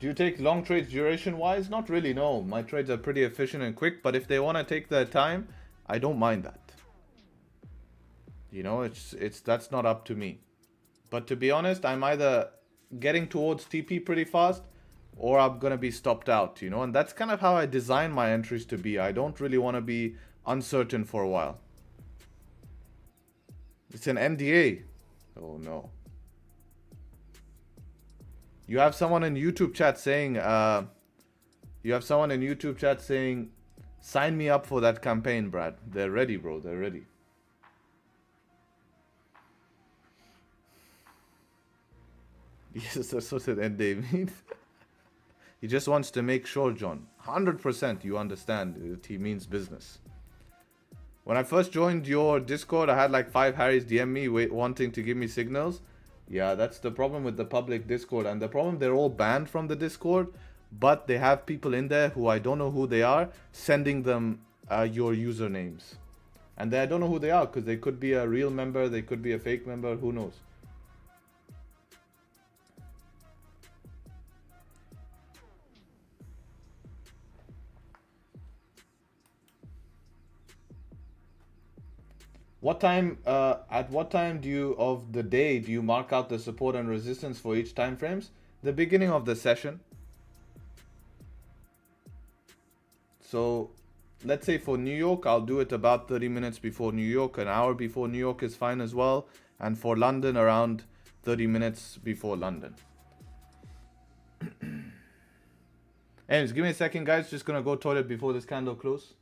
Do you take long trades duration wise? Not really, no. My trades are pretty efficient and quick, but if they want to take their time, I don't mind that. You know, that's not up to me. But to be honest, I'm either getting towards TP pretty fast or I'm going to be stopped out, you know, and that's kind of how I design my entries to be. I don't really want to be uncertain for a while. It's an NDA. Oh no. You have someone in YouTube chat saying, sign me up for that campaign, Brad. They're ready, bro. They're ready. Yes, that's what an NDA means. He just wants to make sure, John. 100% you understand that he means business. When I first joined your Discord, I had like 5 Harrys DM me wanting to give me signals. Yeah, that's the problem with the public Discord. And the problem, they're all banned from the Discord. But they have people in there who I don't know who they are, sending them your usernames. And I don't know who they are because they could be a real member, they could be a fake member, who knows. What time, at what time of the day do you mark out the support and resistance for each time frames? The beginning of the session. So let's say for New York, I'll do it about 30 minutes before New York. An hour before New York is fine as well. And for London, around 30 minutes before London. Anyways, give me a second, guys. Just gonna go toilet before this candle close.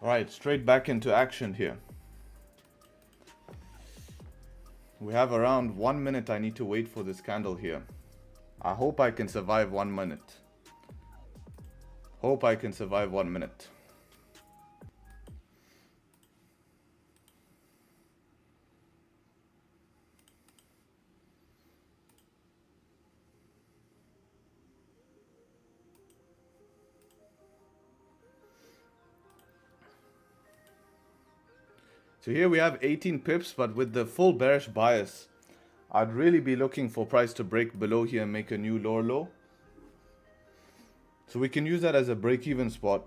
All right, straight back into action here. We have around 1 minute. I need to wait for this candle here. I hope I can survive 1 minute. Hope I can survive 1 minute. So here we have 18 pips, but with the full bearish bias, I'd really be looking for price to break below here and make a new lower low. So we can use that as a break-even spot.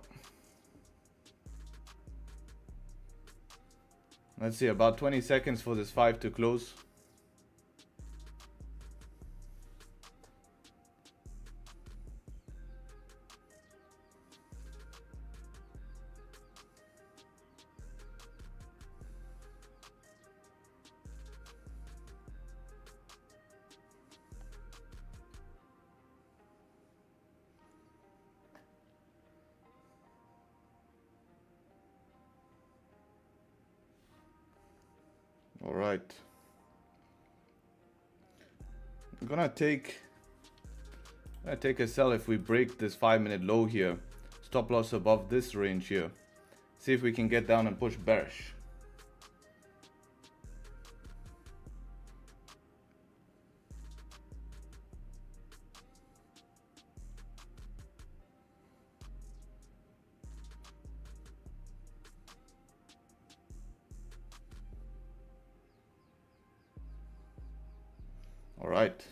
Let's see, about 20 seconds for this 5 to close. All right. I'm gonna take a sell if we break this 5-minute low here. Stop loss above this range here. See if we can get down and push bearish. All right.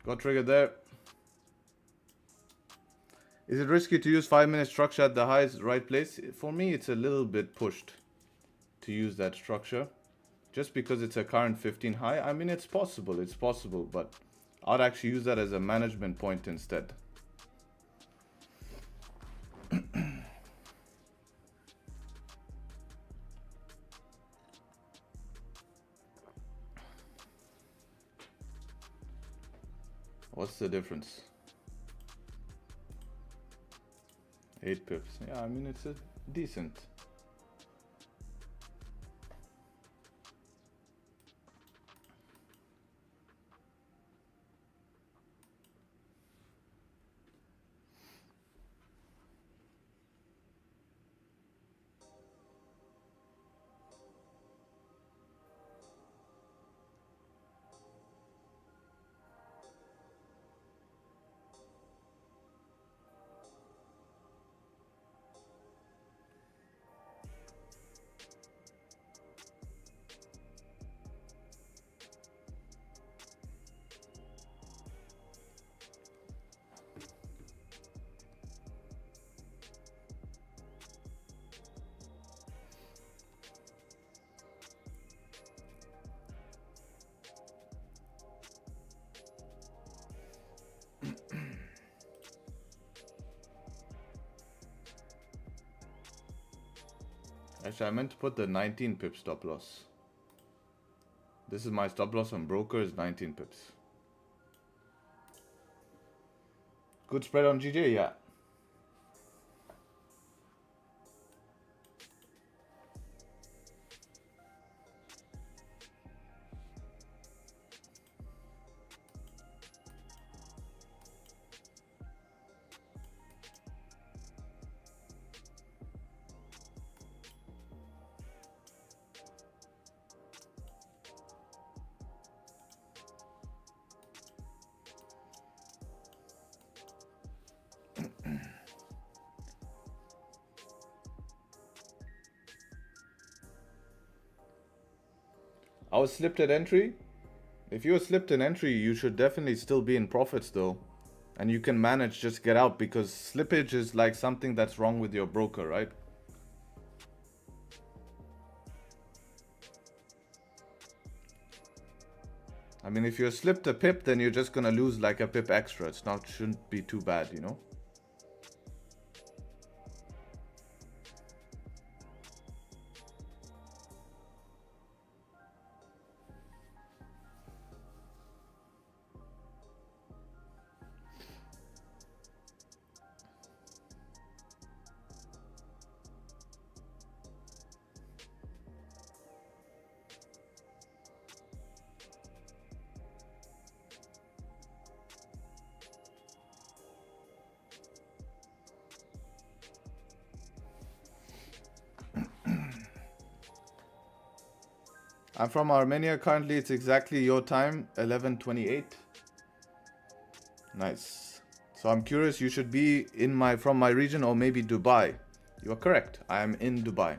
Got triggered there. Is it risky to use 5-minute structure at the highest right place? For me, it's a little bit pushed to use that structure. Just because it's a current 15 high. I mean, it's possible, but I'd actually use that as a management point instead. What's the difference? 8 pips. Yeah, I mean, it's a decent. Actually, I meant to put the 19 pip stop loss. This is my stop loss on broker is 19 pips. Good spread on GJ, yeah. I was slipped at entry. If you were slipped an entry, you should definitely still be in profits though. And you can manage just get out because slippage is like something that's wrong with your broker, right? I mean, if you're slipped a pip, then you're just gonna lose like a pip extra. It's not, shouldn't be too bad, you know? I'm from Armenia. Currently, it's exactly your time, 11:28. Nice. So I'm curious, you should be from my region or maybe Dubai. You are correct. I am in Dubai.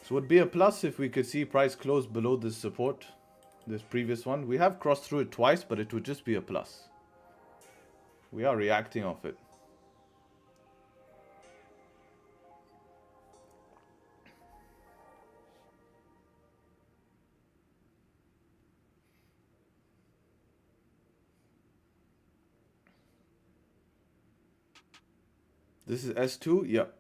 So it would be a plus if we could see price close below this support, this previous one. We have crossed through it twice, but it would just be a plus. We are reacting off it. This is S2, yep.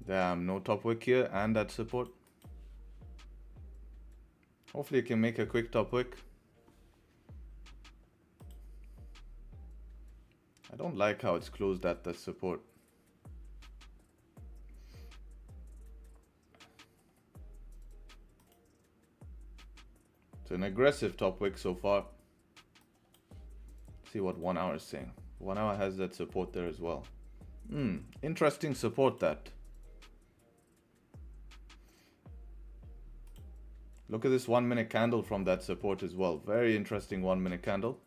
Damn, no top wick here and that support. Hopefully it can make a quick top wick. I don't like how it's closed at that support. It's an aggressive top wick so far. See what 1 hour is saying. 1 hour has that support there as well. Interesting support that. Look at this 1 minute candle from that support as well. Very interesting 1 minute candle.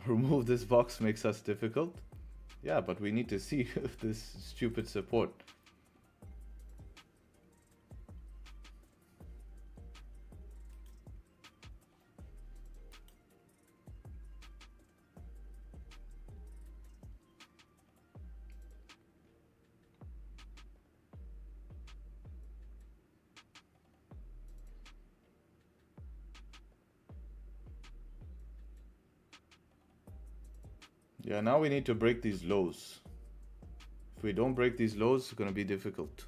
Remove this box makes us difficult. Yeah, but we need to see this stupid support. Yeah, now we need to break these lows. If we don't break these lows, it's going to be difficult.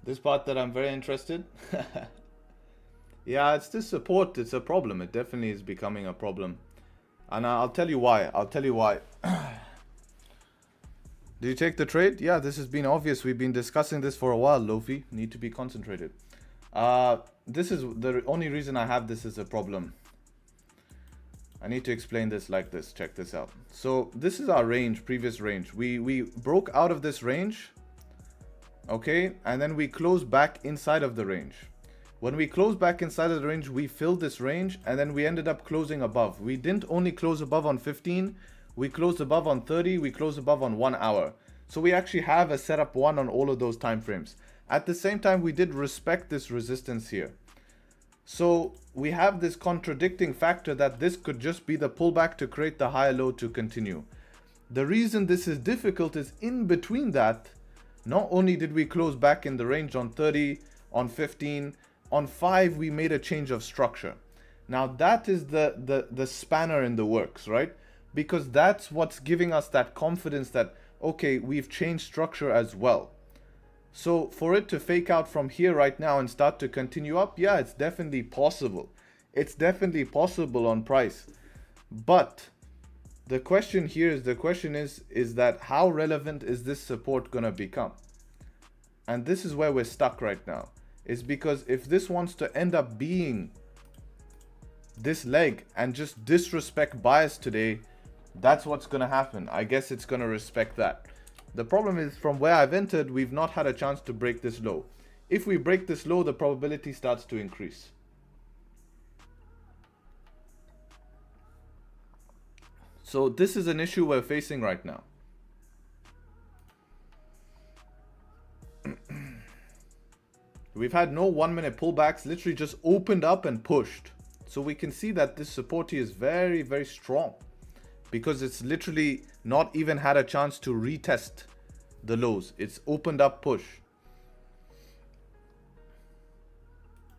This part that I'm very interested. Yeah, it's this support. It's a problem. It definitely is becoming a problem. And I'll tell you why. I'll tell you why. Do you take the trade? Yeah, this has been obvious. We've been discussing this for a while, Lofi. Need to be concentrated. This is the only reason I have this as a problem. I need to explain this like this. Check this out. So this is our range, previous range. We broke out of this range. Okay, and then we close back inside of the range. When we close back inside of the range, we filled this range and then we ended up closing above. We didn't only close above on 15, we closed above on 30, we closed above on 1 hour. So we actually have a setup 1 on all of those time frames. At the same time, we did respect this resistance here. So we have this contradicting factor that this could just be the pullback to create the higher low to continue. The reason this is difficult is in between that, not only did we close back in the range on 30, on 15, on 5 we made a change of structure. Now that is the spanner in the works, right? Because that's what's giving us that confidence that, okay, we've changed structure as well. So for it to fake out from here right now and start to continue up, yeah, it's definitely possible. It's definitely possible on price. But the question here is, that how relevant is this support gonna become? And this is where we're stuck right now. Is because if this wants to end up being this leg and just disrespect bias today, that's what's gonna happen. I guess it's gonna respect that. The problem is from where I've entered, we've not had a chance to break this low. If we break this low, the probability starts to increase. So this is an issue we're facing right now. We've had no 1 minute pullbacks, literally just opened up and pushed. So we can see that this support here is very, very strong because it's literally not even had a chance to retest the lows. It's opened up push.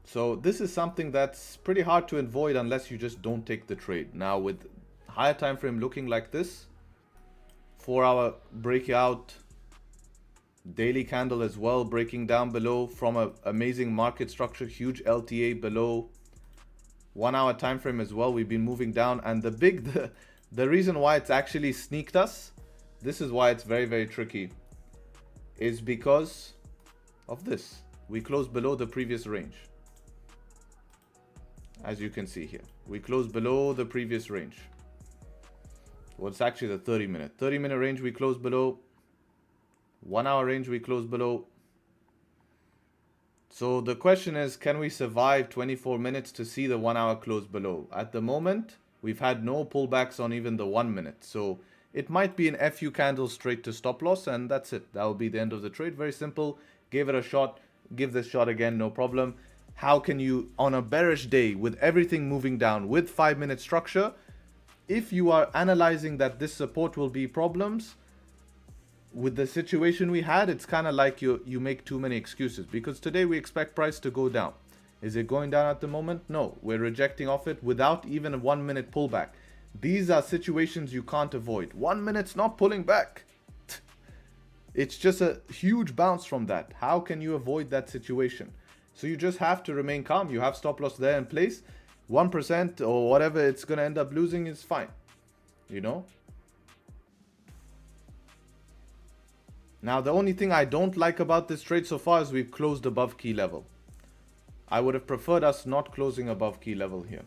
So this is something that's pretty hard to avoid unless you just don't take the trade. Now with higher time frame looking like this, 4 hour breakout, daily candle as well breaking down below from a amazing market structure, huge LTA below, 1 hour time frame as well. We've been moving down, and the reason why it's actually sneaked us, this is why it's very, very tricky, is because of this. We closed below the previous range. As you can see here, we closed below the previous range. Well, it's actually the 30 minute range we closed below. 1 hour range we closed below. So the question is, can we survive 24 minutes to see the 1 hour close below? At the moment, we've had no pullbacks on even the 1 minute. So it might be an FU candle straight to stop loss, and that's it. That will be the end of the trade. Very simple. Give it a shot. Give this shot again, no problem. How can you, on a bearish day with everything moving down with 5 minute structure, if you are analyzing that this support will be problems, with the situation we had, it's kind of like you make too many excuses, because today we expect price to go down. Is it going down at the moment? No, we're rejecting off it without even a 1 minute pullback. These are situations you can't avoid. 1 minute's not pulling back. It's just a huge bounce from that. How can you avoid that situation? So you just have to remain calm. You have stop loss there in place. 1% or whatever it's going to end up losing is fine. You know? Now, the only thing I don't like about this trade so far is we've closed above key level. I would have preferred us not closing above key level here.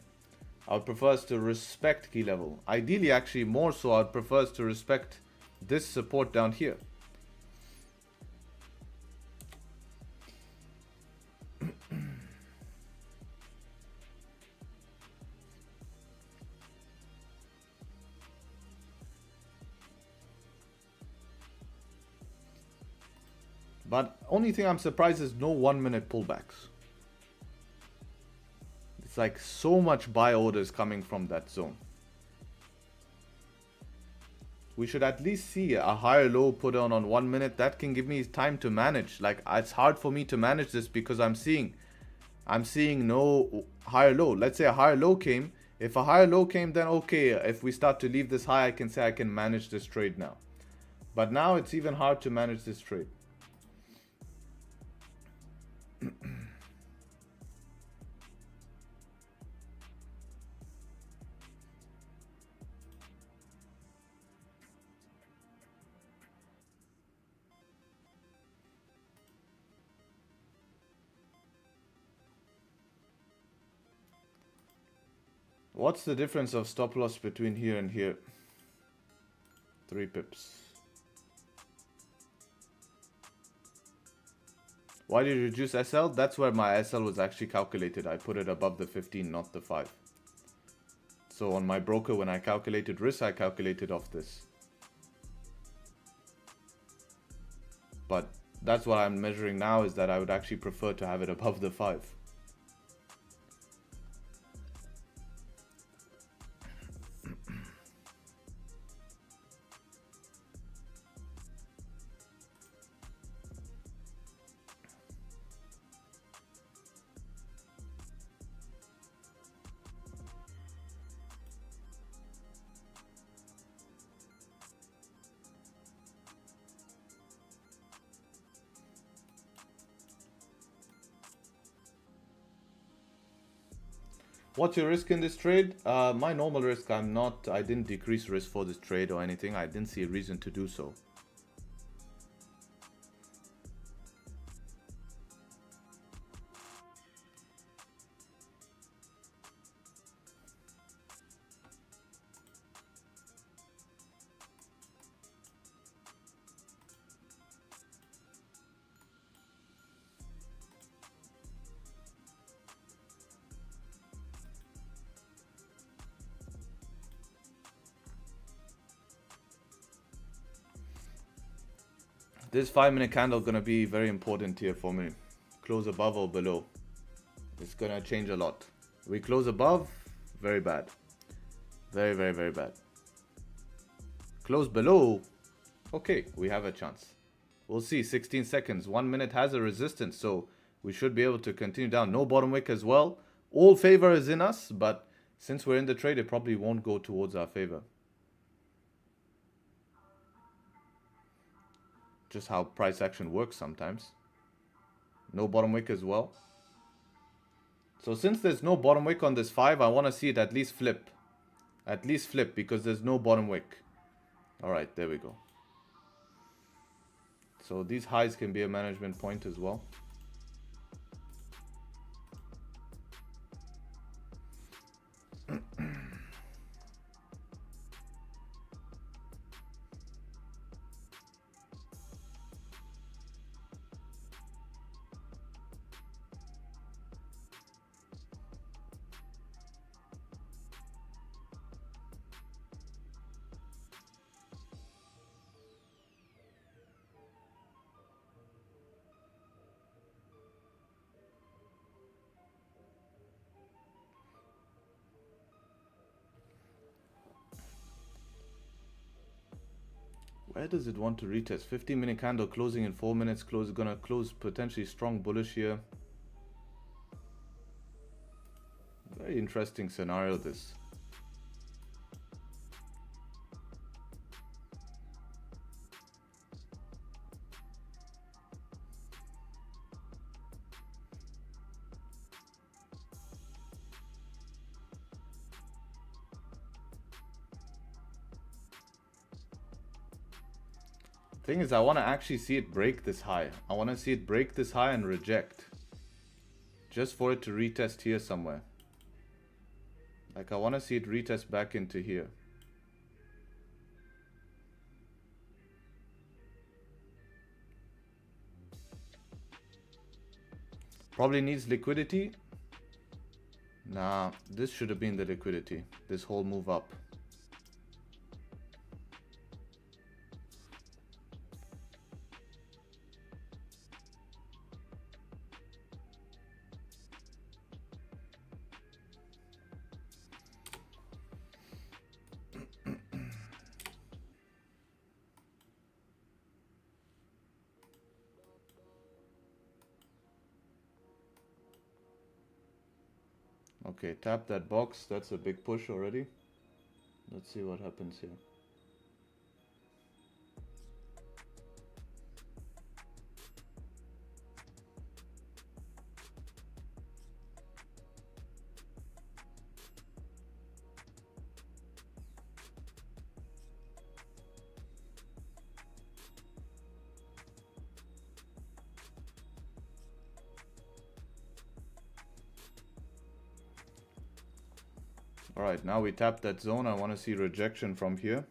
I would prefer us to respect key level. Ideally, actually, more so, I'd prefer us to respect this support down here. But only thing I'm surprised is no 1 minute pullbacks. It's like so much buy orders coming from that zone. We should at least see a higher low put on 1 minute. That can give me time to manage. Like, it's hard for me to manage this because I'm seeing no higher low. Let's say a higher low came. If a higher low came, then okay. If we start to leave this high, I can say I can manage this trade now. But now it's even hard to manage this trade. What's the difference of stop loss between here and here? 3 pips. Why did you reduce SL? That's where my SL was actually calculated. I put it above the 15, not the 5. So on my broker, when I calculated risk, I calculated off this. But that's what I'm measuring now, is that I would actually prefer to have it above the 5. What's your risk in this trade? My normal risk, I didn't decrease risk for this trade or anything. I didn't see a reason to do so. This 5-minute candle gonna be very important here for me. Close above or below. It's gonna change a lot. We close above, very bad. Very, very, very bad. Close below, okay, we have a chance. We'll see, 16 seconds. 1 minute has a resistance, so we should be able to continue down. No bottom wick as well. All favor is in us, but since we're in the trade, it probably won't go towards our favor. Just how price action works sometimes. No bottom wick as well. So since there's no bottom wick on this 5, I want to see it at least flip. At least flip, because there's no bottom wick. Alright, there we go. So these highs can be a management point as well. Where does it want to retest? 15-minute candle closing in 4 minutes. Gonna close potentially strong bullish here. Very interesting scenario this. Thing is, I want to actually see it break this high. I want to see it break this high and reject. Just for it to retest here somewhere. Like, I want to see it retest back into here. Probably needs liquidity. Nah, this should have been the liquidity. This whole move up. Okay, tap that box. That's a big push already. Let's see what happens here. Alright, now we tap that zone. I want to see rejection from here.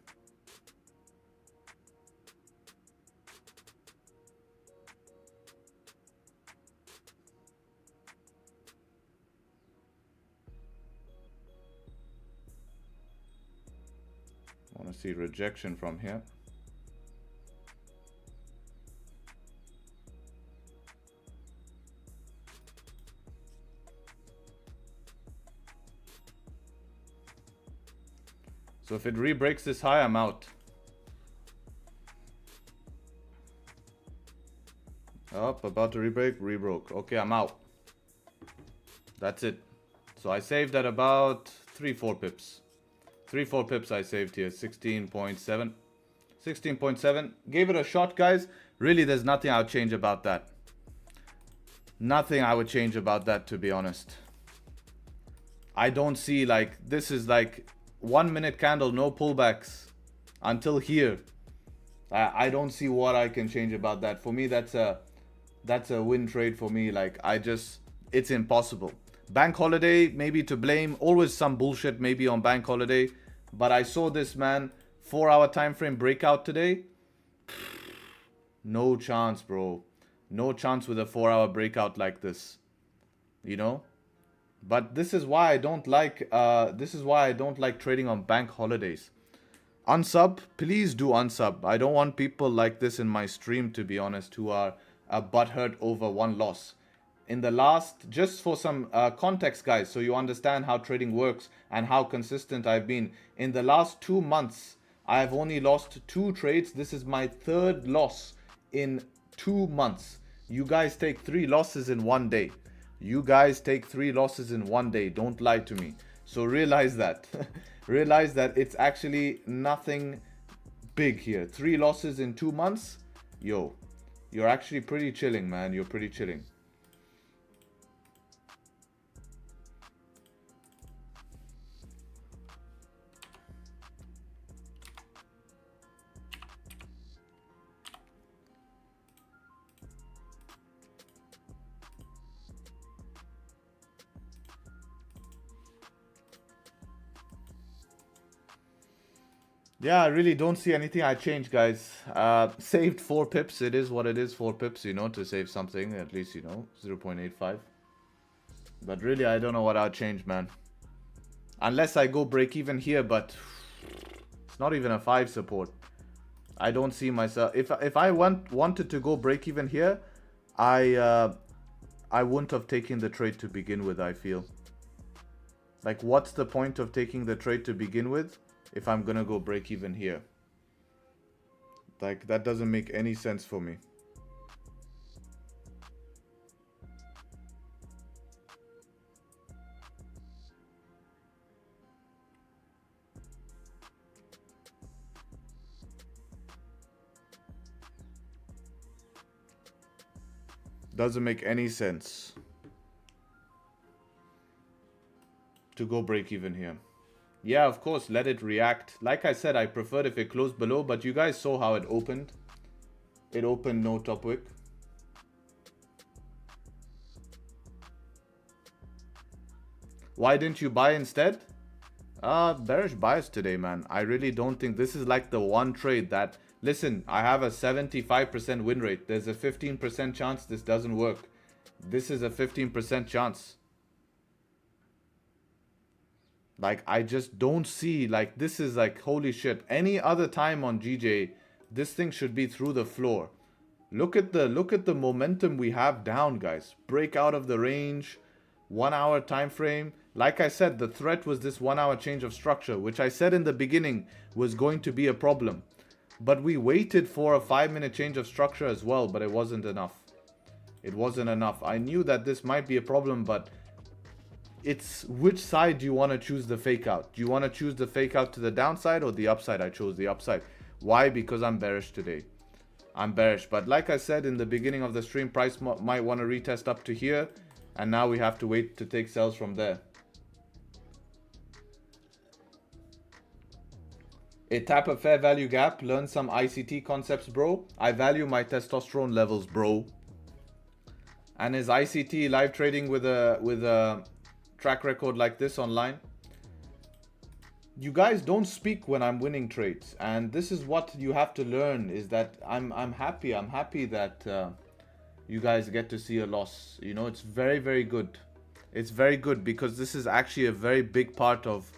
I want to see rejection from here. So if it re-breaks this high, I'm out. Up, about to re-break, re-broke. Okay, I'm out. That's it. So I saved at about 3-4 pips. 3-4 pips I saved here. 16.7. 16.7. Gave it a shot, guys. Really, there's nothing I would change about that. Nothing I would change about that, to be honest. I don't see, like, this is like 1 minute candle, no pullbacks until here. I don't see what I can change about that. For me, that's a win trade for me. Like, it's impossible. Bank holiday, maybe to blame. Always some bullshit maybe on bank holiday. But I saw this, man, 4-hour time frame breakout today. No chance, bro. No chance with a 4-hour breakout like this. You know? But this is why I don't like trading on bank holidays. Unsub, please do unsub. I don't want people like this in my stream, to be honest, who are butthurt over one loss. In the last, just for some context, guys, so you understand how trading works and how consistent I've been. In the last 2 months, I have only lost 2 trades. This is my 3rd loss in 2 months. You guys take 3 losses in 1 day. You guys take 3 losses in 1 day. Don't lie to me. So realize that. Realize that it's actually nothing big here. 3 losses in 2 months. Yo, you're actually pretty chilling, man. You're pretty chilling. Yeah, I really don't see anything I changed, guys. Saved 4 pips. It is what it is, 4 pips, you know, to save something. At least, you know, 0.85. But really, I don't know what I'll change, man. Unless I go break even here, but it's not even a 5 support. I don't see myself. If I wanted to go break even here, I wouldn't have taken the trade to begin with, I feel. Like, what's the point of taking the trade to begin with if I'm gonna go break even here? Like, that doesn't make any sense for me. Doesn't make any sense to go break even here. Yeah, of course, let it react. Like I said, I preferred if it closed below, but you guys saw how it opened. It opened no top wick. Why didn't you buy instead? Bearish bias today, man. I really don't think this is like the one trade that... Listen, I have a 75% win rate. There's a 15% chance this doesn't work. This is a 15% chance. Like, I just don't see, like, this is like, holy shit. Any other time on GJ, this thing should be through the floor. Look at the momentum we have down, guys. Break out of the range, 1 hour time frame. Like I said, the threat was this 1 hour change of structure, which I said in the beginning was going to be a problem. But we waited for a 5-minute change of structure as well, but it wasn't enough. It wasn't enough. I knew that this might be a problem, but it's which side do you want to choose the fake out? Do you want to choose the fake out to the downside or the upside? I chose the upside. Why? Because I'm bearish today. I'm bearish. But like I said in the beginning of the stream, price might want to retest up to here. And now we have to wait to take sells from there. Tap a fair value gap. Learn some ICT concepts, bro. I value my testosterone levels, bro. And is ICT live trading with a track record like this online? You guys don't speak when I'm winning trades, and this is what you have to learn. Is that I'm happy. I'm happy that you guys get to see a loss. You know, it's very good. It's very good because this is actually a very big part of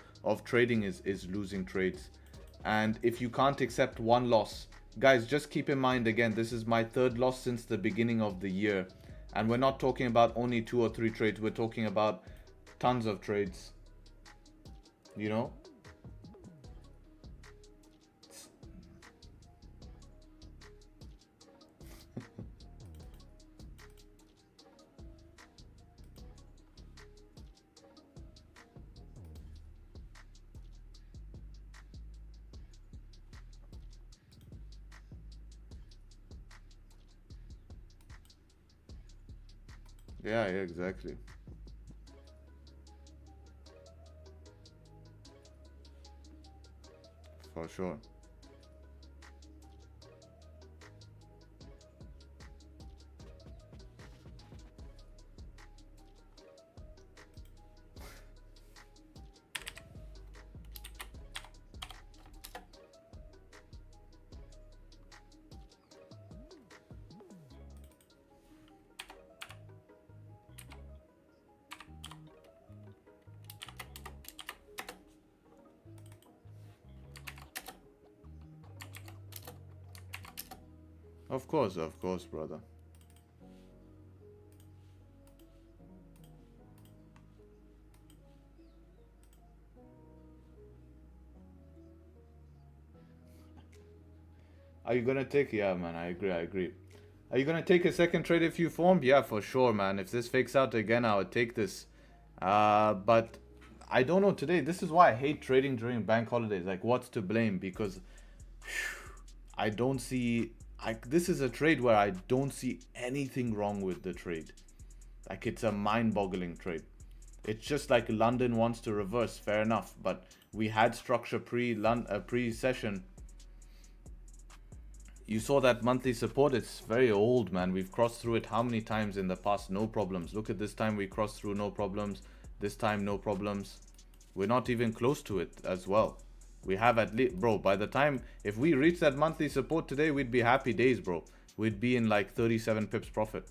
trading is losing trades. And if you can't accept one loss, guys, just keep in mind again, this is my 3rd loss since the beginning of the year. And we're not talking about only 2 or 3 trades. We're talking about tons of trades. You know? Yeah, exactly. For sure. Of course, brother. Are you gonna take? Yeah, man, I agree. Are you gonna take a second trade if you formed? Yeah, for sure, man. If this fakes out again, I would take this. But I don't know today. This is why I hate trading during bank holidays. Like, what's to blame? Because I don't see. This is a trade where I don't see anything wrong with the trade. Like, it's a mind-boggling trade. It's just like London wants to reverse. Fair enough, but we had structure pre-session. You saw that monthly support. It's very old, man. We've crossed through it how many times in the past? No problems. Look at this time, we crossed through, no problems. This time, no problems. We're not even close to it as well. We have at least, bro, by the time, if we reach that monthly support today, we'd be happy days, bro. We'd be in like 37 pips profit.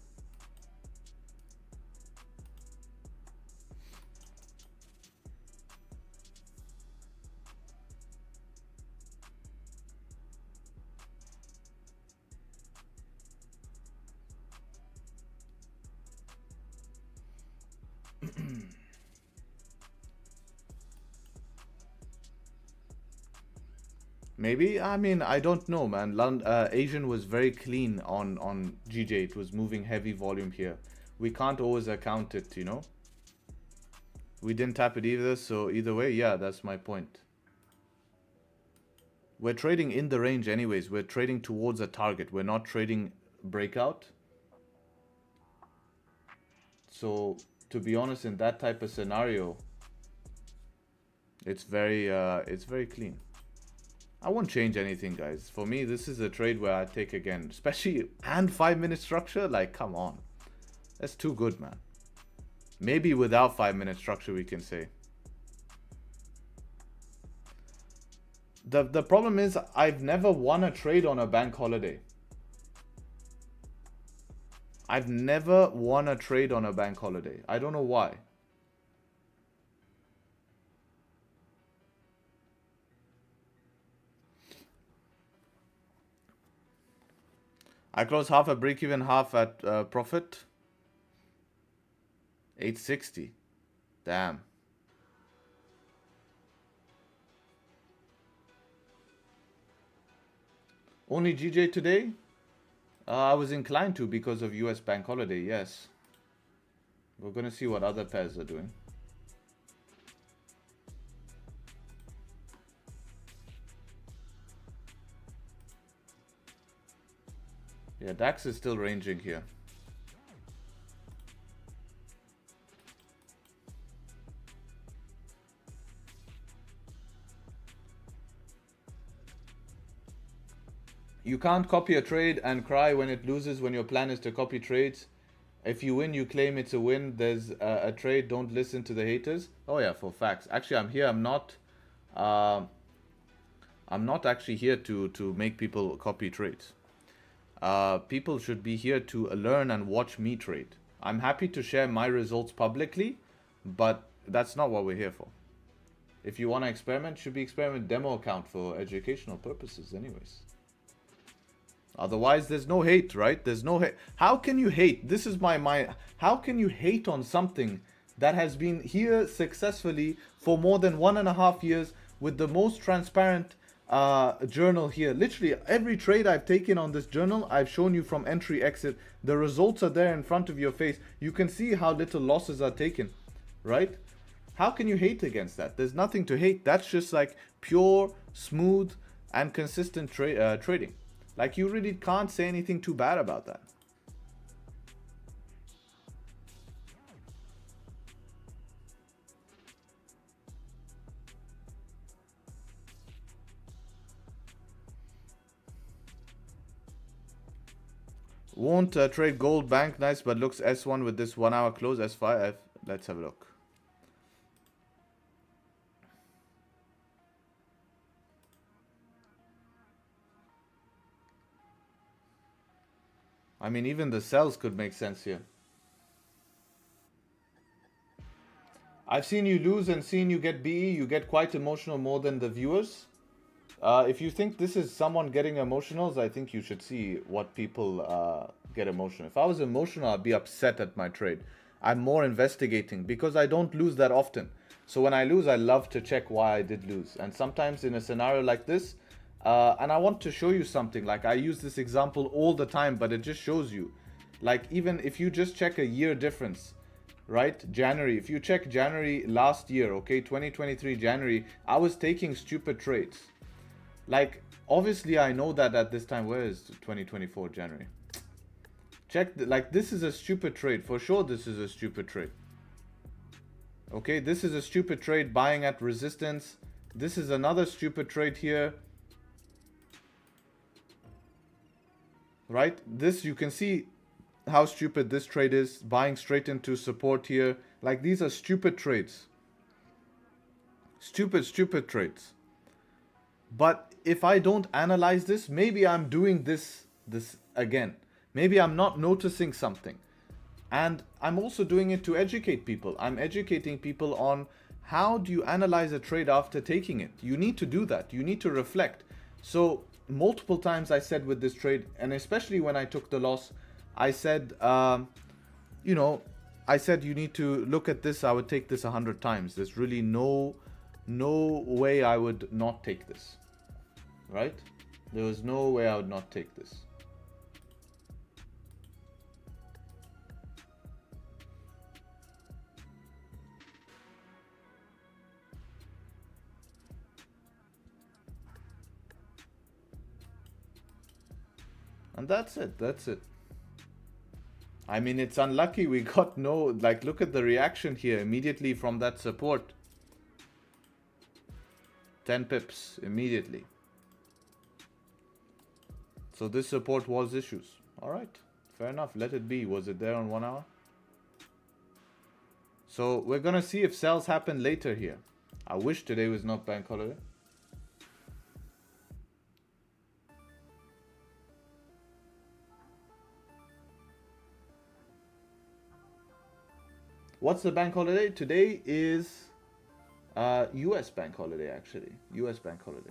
Maybe, I mean, I don't know, man. Asian was very clean on GJ. It was moving heavy volume here. We can't always account it, you know. We didn't tap it either, so either way, yeah, that's my point. We're trading in the range anyways. We're trading towards a target. We're not trading breakout. So, to be honest, in that type of scenario, it's very clean. I won't change anything, guys. For me, this is a trade where I take again, especially and 5-minute structure. Like, come on, that's too good, man. Maybe without 5-minute structure, we can say. The problem is I've never won a trade on a bank holiday. I've never won a trade on a bank holiday. I don't know why. I close half at break even, half at profit. 860. Damn. Only GJ today? I was inclined to because of US bank holiday, yes. We're going to see what other pairs are doing. Yeah, DAX is still ranging here. You can't copy a trade and cry when it loses when your plan is to copy trades. If you win, you claim it's a win. There's a trade. Don't listen to the haters. Oh yeah, for facts. Actually, I'm here. I'm not actually here to make people copy trades. People should be here to learn and watch me trade. I'm happy to share my results publicly, but that's not what we're here for. If you want to experiment, should be experiment demo account for educational purposes anyways. Otherwise, there's no hate, right? There's no hate. How can you hate? This is my mind. How can you hate on something that has been here successfully for more than 1.5 years with the most transparent journal here? Literally every trade I've taken on this journal, I've shown you from entry, exit. The results are there in front of your face. You can see how little losses are taken, right? How can you hate against that? There's nothing to hate. That's just like pure, smooth, and consistent trading. Like, you really can't say anything too bad about that. Won't trade gold bank, nice, but looks S1 with this 1 hour close, S5. Let's have a look. I mean, even the sells could make sense here. I've seen you lose and seen you get BE. You get quite emotional more than the viewers. If you think this is someone getting emotional, I think you should see what people get emotional. If I was emotional, I'd be upset at my trade. I'm more investigating because I don't lose that often. So when I lose, I love to check why I did lose. And sometimes in a scenario like this, and I want to show you something, like I use this example all the time, but it just shows you, like even if you just check a year difference, right? January, if you check January last year, okay, 2023 January, I was taking stupid trades. Like, obviously I know that at this time, where is 2024 January? Check, like this is a stupid trade. For sure this is a stupid trade. Okay, this is a stupid trade, buying at resistance. This is another stupid trade here. Right? This, you can see how stupid this trade is. Buying straight into support here. Like, these are stupid trades. Stupid trades. But if I don't analyze this, maybe I'm doing this again. Maybe I'm not noticing something. And I'm also doing it to educate people. I'm educating people on how do you analyze a trade after taking it. You need to do that. You need to reflect. So multiple times I said with this trade, and especially when I took the loss, I said, you know, I said you need to look at this. I would take this 100 times. There's really no way I would not take this. Right? There was no way I would not take this. And that's it. I mean, it's unlucky we got no, like, look at the reaction here immediately from that support. 10 pips immediately. So this support was issues. All right, fair enough. Let it be. Was it there on 1 hour? So we're going to see if sells happen later here. I wish today was not bank holiday. What's the bank holiday? Today is US bank holiday, actually. US bank holiday.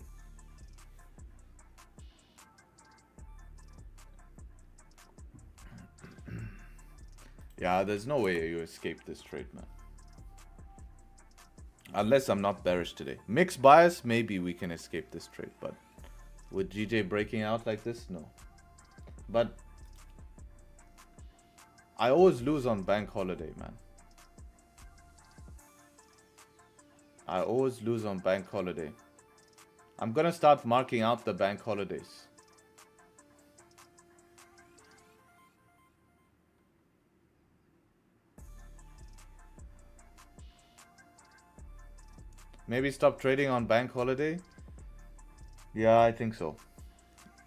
Yeah, there's no way you escape this trade, man. Unless I'm not bearish today. Mixed bias, maybe we can escape this trade. But with GJ breaking out like this, no. But I always lose on bank holiday, man. I always lose on bank holiday. I'm gonna start marking out the bank holidays. Maybe stop trading on bank holiday? Yeah, I think so.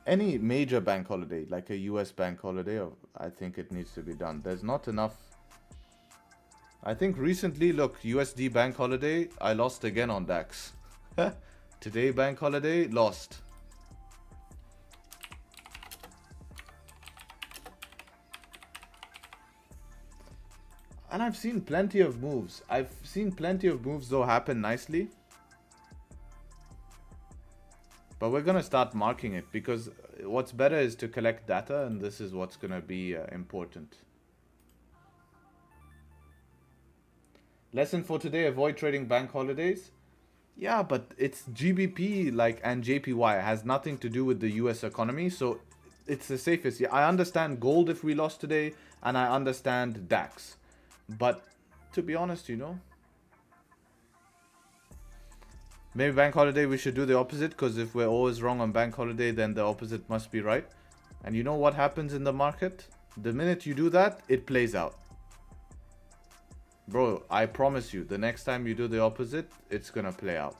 Any major bank holiday, like a US bank holiday, I think it needs to be done. There's not enough. I think recently, look, USD bank holiday, I lost again on DAX. Today bank holiday, lost. And I've seen plenty of moves. I've seen plenty of moves though happen nicely. But we're going to start marking it because what's better is to collect data, and this is what's going to be important. Lesson for today, avoid trading bank holidays. Yeah, but it's GBP and JPY. It has nothing to do with the US economy. So it's the safest. Yeah, I understand gold if we lost today, and I understand DAX. But to be honest, you know, maybe bank holiday we should do the opposite, because if we're always wrong on bank holiday, then the opposite must be right. And you know what happens in the market? The minute you do that, it plays out. Bro, I promise you, the next time you do the opposite, it's gonna play out.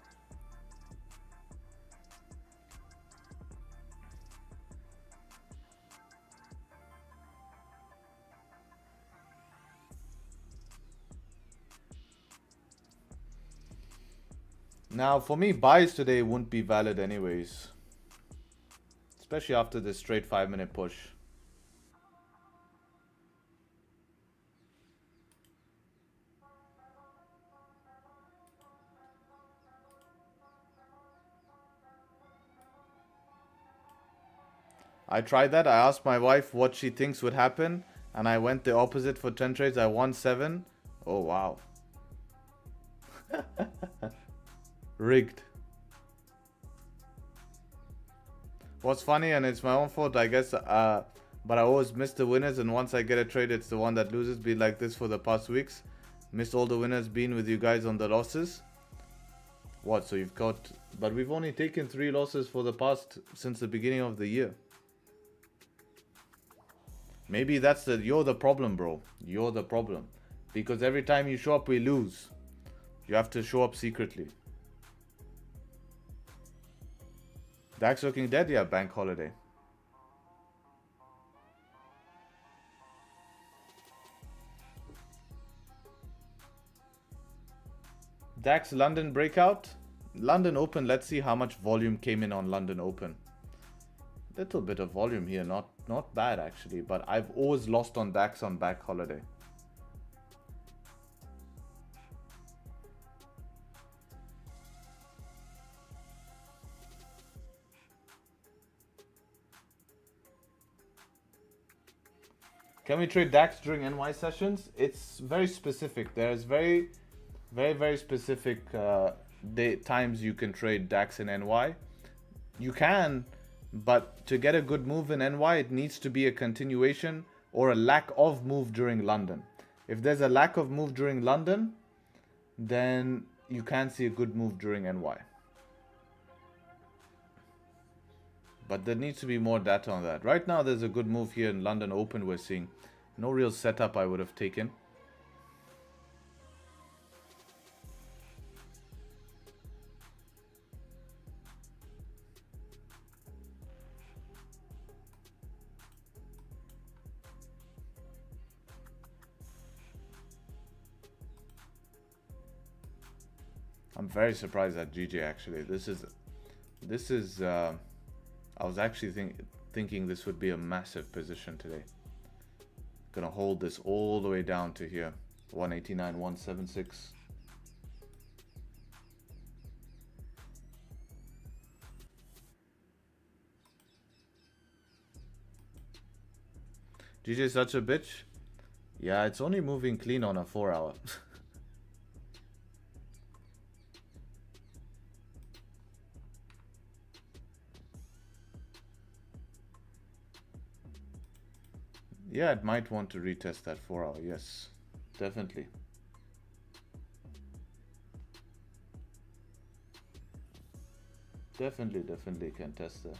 Now, for me, buys today wouldn't be valid anyways. Especially after this straight 5-minute push. I tried that. I asked my wife what she thinks would happen, and I went the opposite for 10 trades. I won 7. Oh, wow. Rigged. What's funny, and it's my own fault, I guess, but I always miss the winners, and once I get a trade, it's the one that loses. Been like this for the past weeks. Missed all the winners, been with you guys on the losses. What, so you've got... But we've only taken 3 losses for the past... since the beginning of the year. Maybe that's the... You're the problem, bro. You're the problem. Because every time you show up, we lose. You have to show up secretly. DAX looking dead? Yeah, bank holiday. DAX London breakout. London Open, let's see how much volume came in on London Open. Little bit of volume here, not bad actually, but I've always lost on DAX on bank holiday. Can we trade DAX during NY sessions? It's very specific. There's very specific times you can trade DAX in NY. You can, but to get a good move in NY, it needs to be a continuation or a lack of move during London. If there's a lack of move during London, then you can see a good move during NY. But there needs to be more data on that. Right now, there's a good move here in London Open we're seeing. No real setup I would have taken. I'm very surprised at GJ actually. This is I was actually thinking this would be a massive position today. Gonna hold this all the way down to here. 189, 176. GJ is such a bitch. Yeah, it's only moving clean on a 4 hour. Yeah, it might want to retest that 4 hour. Yes, definitely. Definitely can test that.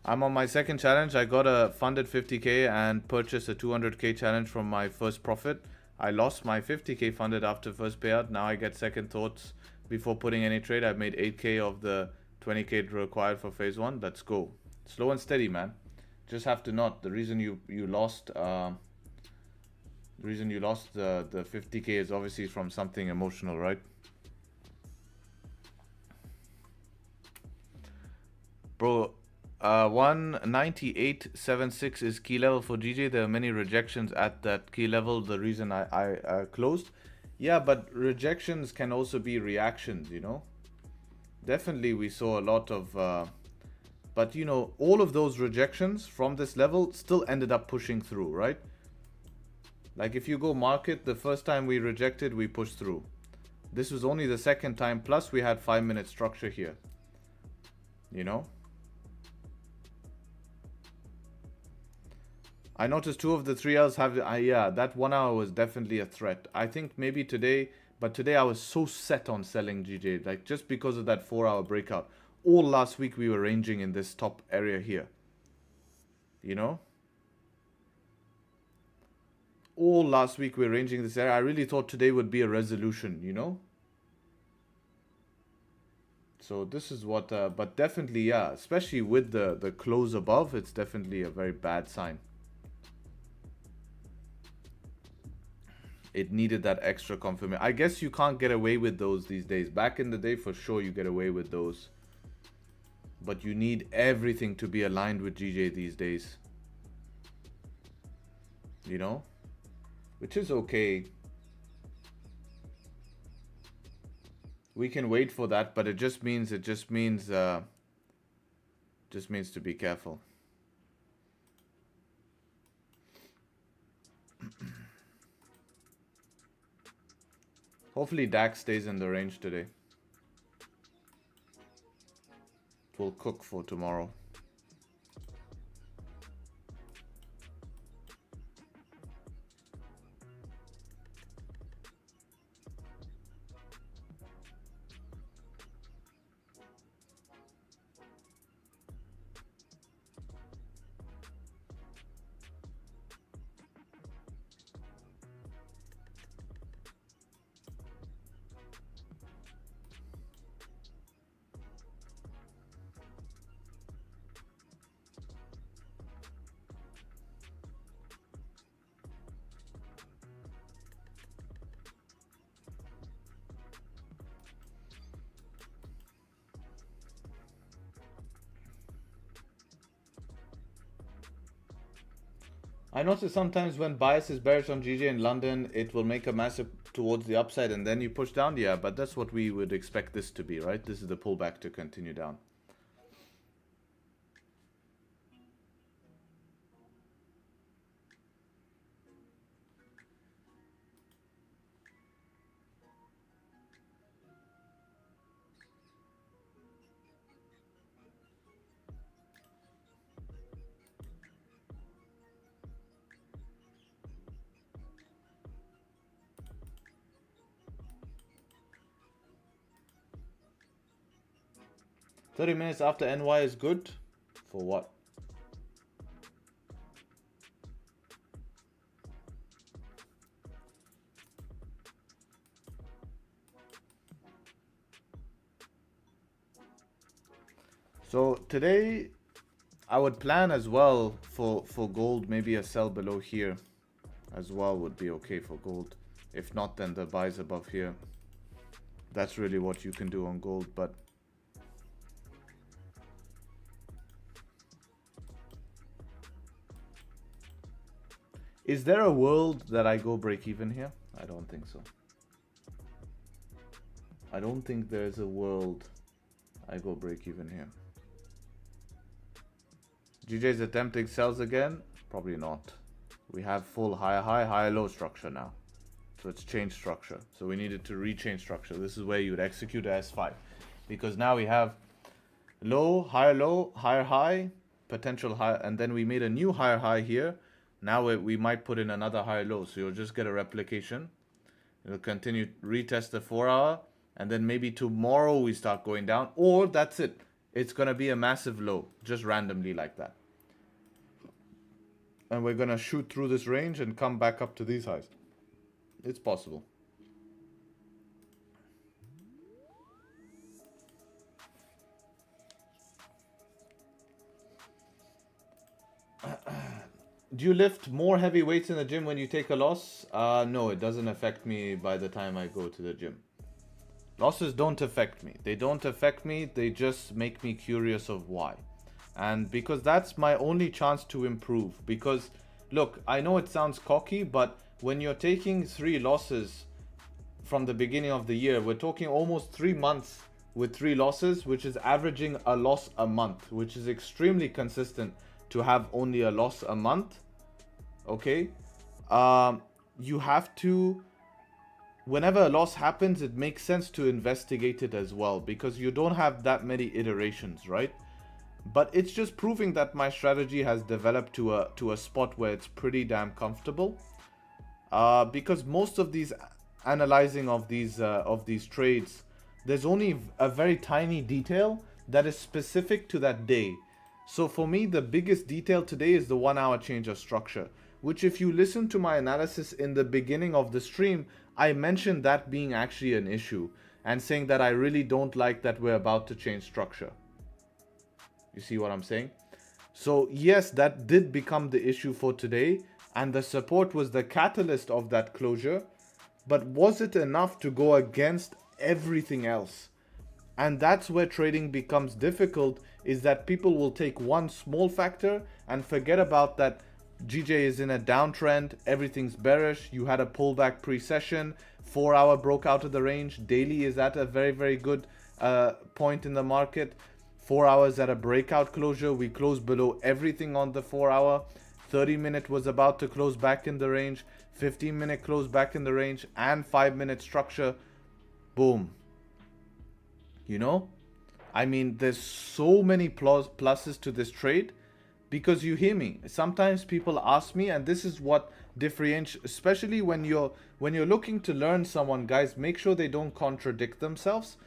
I'm on my second challenge. I got a funded 50k and purchased a 200k challenge from my first profit. I lost my 50k funded after first payout. Now I get second thoughts before putting any trade. I've made 8k of the 20k required for phase 1. Let's go. Slow and steady, man. Just have to not. The reason you lost the 50k is obviously from something emotional, right? Bro, 198.76 is key level for GJ. There are many rejections at that key level. The reason I closed. Yeah, but rejections can also be reactions, you know. Definitely we saw a lot of... but, you know, all of those rejections from this level still ended up pushing through, right? Like if you go market, the first time we rejected, we pushed through. This was only the second time. Plus we had 5-minute structure here. You know? I noticed 2 of the 3 hours have... yeah, that 1 hour was definitely a threat. I think maybe today... But today I was so set on selling GJ. Like just because of that 4 hour breakout. All last week we were ranging in this top area here. You know? All last week we were ranging this area. I really thought today would be a resolution, you know? So this is what... but definitely, yeah. Especially with the close above. It's definitely a very bad sign. It needed that extra confirmation. I guess you can't get away with those these days. Back in the day, for sure, you get away with those. But you need everything to be aligned with GJ these days. You know? which is okay. We can wait for that, but it just means to be careful. Hopefully DAX stays in the range today. It will cook for tomorrow. I notice sometimes when bias is bearish on GJ in London, it will make a massive towards the upside and then you push down. Yeah, but that's what we would expect this to be, right? This is the pullback to continue down. $30 minutes after NY is good? For what? So today I would plan as well for gold, maybe a sell below here as well would be okay for gold. If not, then the buys above here. That's really what you can do on gold, but is there a world that I go break even here? I don't think so. I don't think there's a world I go break even here. GJ's attempting sells again? Probably not. We have full higher high, higher low structure now. So it's changed structure. So we needed to rechange structure. This is where you would execute a S5. Because now we have low, higher high, potential high, and then we made a new higher high here. Now we might put in another higher low. So you'll just get a replication. It'll continue, retest the 4 hour, and then maybe tomorrow we start going down, or that's it. It's going to be a massive low, just randomly like that. And we're going to shoot through this range and come back up to these highs. It's possible. Do you lift more heavy weights in the gym when you take a loss? No, it doesn't affect me by the time I go to the gym. Losses don't affect me. They don't affect me. They just make me curious of why. And because that's my only chance to improve. Because, look, I know it sounds cocky, but when you're taking 3 losses from the beginning of the year, we're talking almost 3 months with 3 losses, which is averaging a loss a month, which is extremely consistent to have only a loss a month. Okay? You have to... Whenever a loss happens, it makes sense to investigate it as well, because you don't have that many iterations, right? But it's just proving that my strategy has developed to a spot where it's pretty damn comfortable. Because most of these analyzing of these trades, there's only a very tiny detail that is specific to that day. So for me, the biggest detail today is the 1 hour change of structure, which if you listen to my analysis in the beginning of the stream, I mentioned that being actually an issue and saying that I really don't like that we're about to change structure. You see what I'm saying? So yes, that did become the issue for today, and the support was the catalyst of that closure. But was it enough to go against everything else? And that's where trading becomes difficult, is that people will take one small factor and forget about that GJ is in a downtrend, everything's bearish, you had a pullback pre-session, 4 hour broke out of the range, daily is at a very good point in the market, 4 hours at a breakout closure, we closed below everything on the 4 hour, 30-minute was about to close back in the range, 15-minute close back in the range, and 5-minute structure, boom. You know, I mean, there's so many pluses to this trade. Because you hear me, sometimes people ask me, and this is what differentiates, especially when you're looking to learn someone, guys, make sure they don't contradict themselves,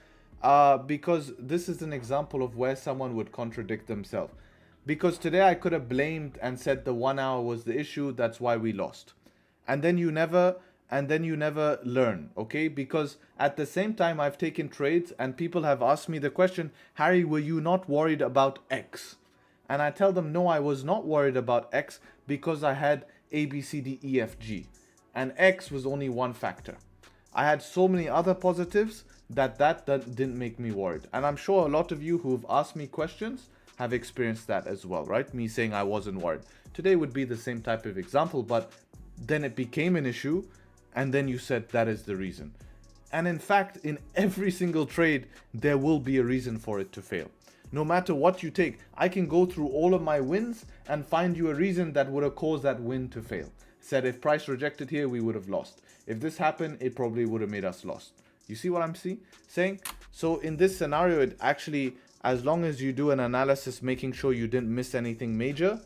because this is an example of where someone would contradict themselves. Because today I could have blamed and said the 1 hour was the issue, that's why we lost, and then you never learn, okay? Because at the same time I've taken trades and people have asked me the question, Harry, were you not worried about X? And I tell them, no, I was not worried about X because I had A, B, C, D, E, F, G. And X was only one factor. I had so many other positives that didn't make me worried. And I'm sure a lot of you who've asked me questions have experienced that as well, right? Me saying I wasn't worried. Today would be the same type of example, but then it became an issue and then you said that is the reason. And in fact, in every single trade, there will be a reason for it to fail. No matter what you take, I can go through all of my wins and find you a reason that would have caused that win to fail. Said if price rejected here, we would have lost. If this happened, it probably would have made us lost. You see what I'm saying? So in this scenario, it actually, as long as you do an analysis, making sure you didn't miss anything major,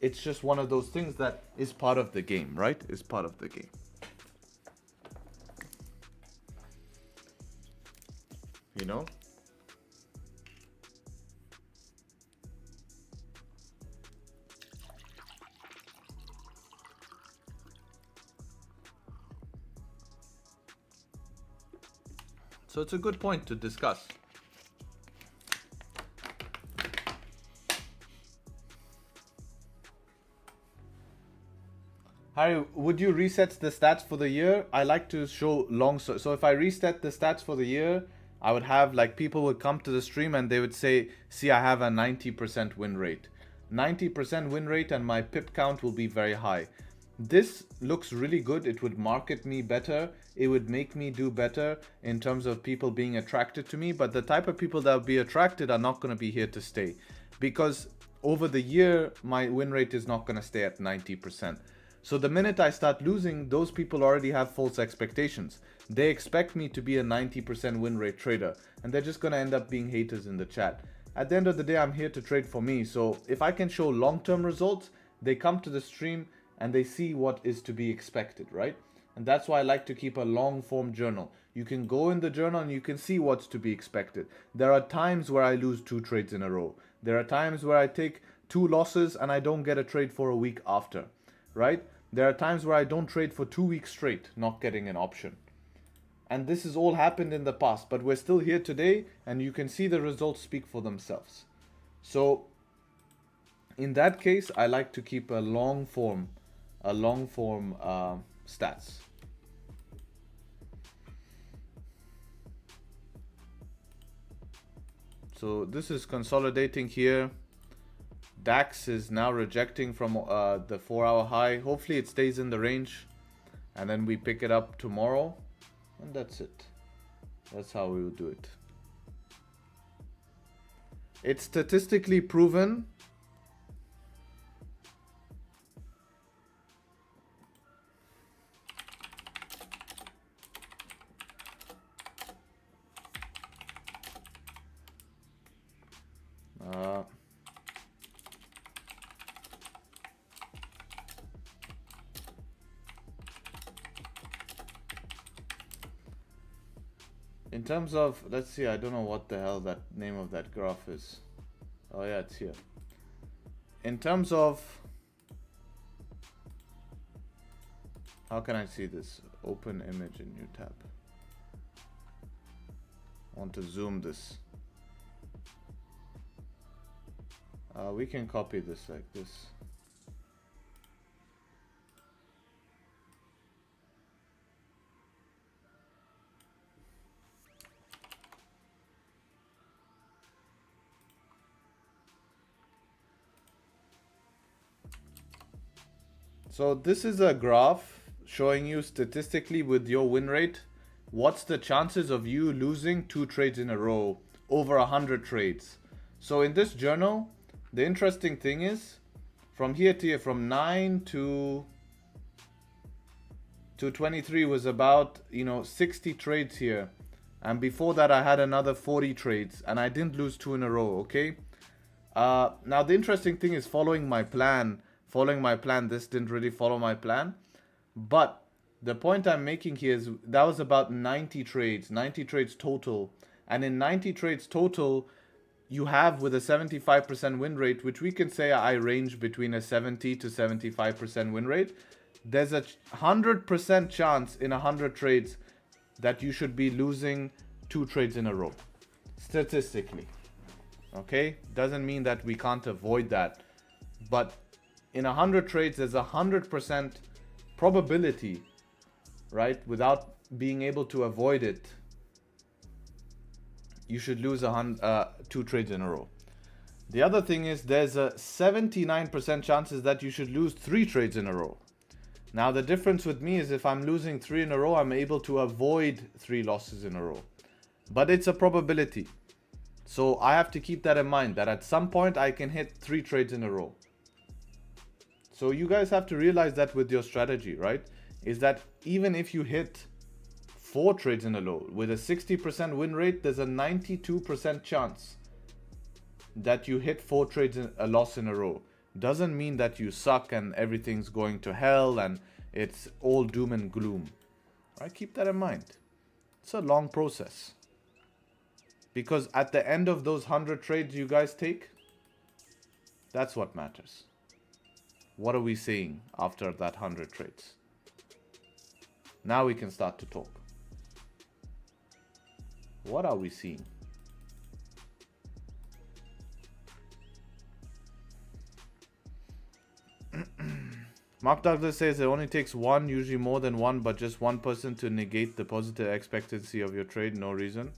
it's just one of those things that is part of the game, right? It's part of the game. You know? So it's a good point to discuss. Harry, would you reset the stats for the year? I like to show long. So if I reset the stats for the year, I would have like people would come to the stream and they would say, see, I have a 90% win rate. 90% win rate and my pip count will be very high. This looks really good. It would market me better. It would make me do better in terms of people being attracted to me. But the type of people that will be attracted are not going to be here to stay. Because over the year, my win rate is not going to stay at 90%. So the minute I start losing, those people already have false expectations. They expect me to be a 90% win rate trader. And they're just going to end up being haters in the chat. At the end of the day, I'm here to trade for me. So if I can show long-term results, they come to the stream and they see what is to be expected, right? And that's why I like to keep a long form journal. You can go in the journal and you can see what's to be expected. There are times where I lose 2 trades in a row. There are times where I take 2 losses and I don't get a trade for a week after, right? There are times where I don't trade for 2 weeks straight, not getting an option. And this has all happened in the past, but we're still here today and you can see the results speak for themselves. So in that case, I like to keep a long form stats. So this is consolidating here. DAX is now rejecting from the 4-hour high. Hopefully it stays in the range and then we pick it up tomorrow and that's it. That's how we will do it. It's statistically proven . In terms of, let's see, I don't know what the hell that name of that graph is. Oh yeah, it's here. In terms of, how can I see this? Open image in new tab. I want to zoom this. We can copy this like this. So this is a graph showing you statistically with your win rate, what's the chances of you losing 2 trades in a row over 100 trades. So in this journal, the interesting thing is from here to here, from 9 to 23 was about 60 trades here, and before that I had another 40 trades and I didn't lose 2 in a row. Okay, now the interesting thing is following my plan, this didn't really follow my plan, but the point I'm making here is that was about 90 trades total, and in 90 trades total you have, with a 75% win rate, which we can say I range between a 70 to 75% win rate, there's a 100% chance in 100 trades that you should be losing 2 trades in a row, statistically. Okay, doesn't mean that we can't avoid that, but in 100 trades there's a 100% probability, right, without being able to avoid it, you should lose 2 trades in a row. The other thing is there's a 79% chances that you should lose 3 trades in a row. Now the difference with me is if I'm losing 3 in a row, I'm able to avoid 3 losses in a row, but it's a probability. So I have to keep that in mind, that at some point I can hit 3 trades in a row. So you guys have to realize that with your strategy, right? Is that even if you hit 4 trades in a row with a 60% win rate, there's a 92% chance that you hit 4 trades in a loss in a row. Doesn't mean that you suck and everything's going to hell and it's all doom and gloom. Right? Keep that in mind. It's a long process. Because at the end of those 100 trades you guys take, that's what matters. What are we seeing after that 100 trades? Now we can start to talk. What are we seeing? Mark Douglas says it only takes one, usually more than one, but just one person to negate the positive expectancy of your trade. No reason.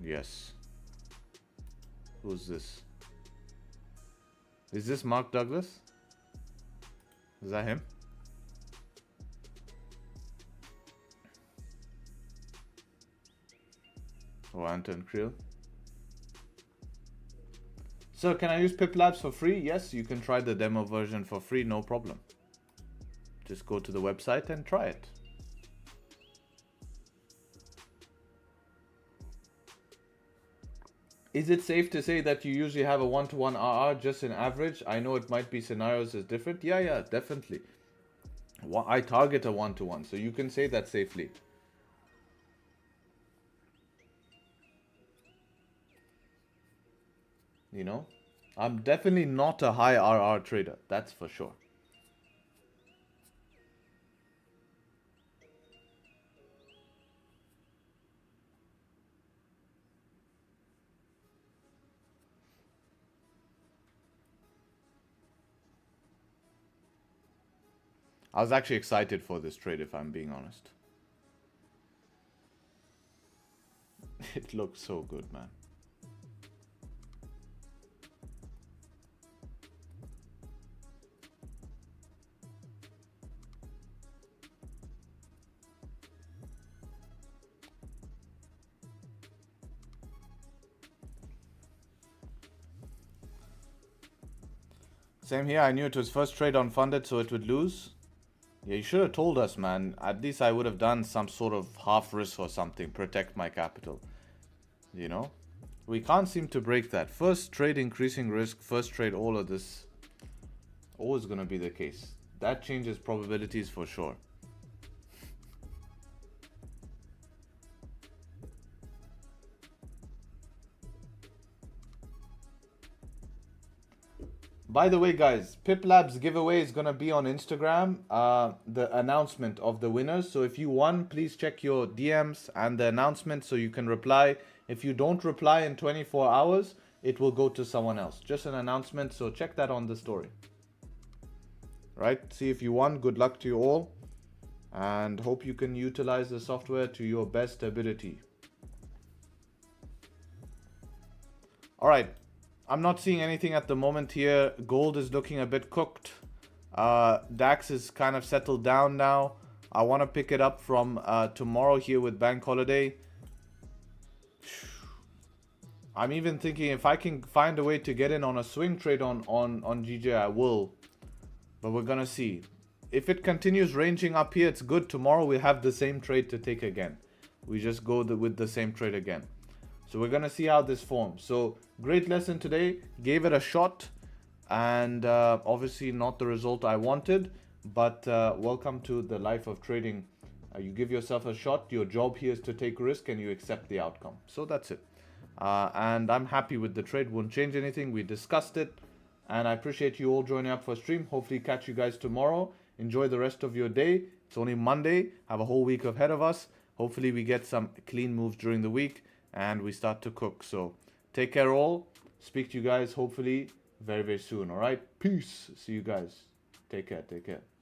Yes. Who's this? Is this Mark Douglas? Is that him? Oh, Anton Creel. So can I use Pip Labs for free? Yes, you can try the demo version for free, no problem. Just go to the website and try it. Is it safe to say that you usually have a 1-to-1 RR just in average? I know it might be scenarios is different. Yeah, definitely. I target a 1-to-1, so you can say that safely. You know, I'm definitely not a high RR trader, that's for sure. I was actually excited for this trade, if I'm being honest. It looks so good, man. Same here, I knew it was first trade unfunded, so it would lose. Yeah, you should have told us, man. At least I would have done some sort of half risk or something, protect my capital. You know? We can't seem to break that. First trade increasing risk, first trade all of this. Always gonna be the case. That changes probabilities for sure. By the way, guys, Pip Labs giveaway is going to be on Instagram, the announcement of the winners. So if you won, please check your DMs and the announcement so you can reply. If you don't reply in 24 hours, it will go to someone else. Just an announcement, so check that on the story. Right? See if you won. Good luck to you all. And hope you can utilize the software to your best ability. All right. I'm not seeing anything at the moment here. Gold is looking a bit cooked. DAX is kind of settled down now. I want to pick it up from tomorrow here with bank holiday. I'm even thinking if I can find a way to get in on a swing trade on GJ, I will. But we're going to see. If it continues ranging up here, it's good. Tomorrow we'll have the same trade to take again. We just go with the same trade again. So we're going to see how this forms. So great lesson today. Gave it a shot. And obviously not the result I wanted. But welcome to the life of trading. You give yourself a shot. Your job here is to take risk and you accept the outcome. So that's it. And I'm happy with the trade. Won't change anything. We discussed it. And I appreciate you all joining up for stream. Hopefully catch you guys tomorrow. Enjoy the rest of your day. It's only Monday. Have a whole week ahead of us. Hopefully we get some clean moves during the week and we start to cook. So take care all. Speak to you guys hopefully very, very soon. All right. Peace. See you guys. Take care. Take care.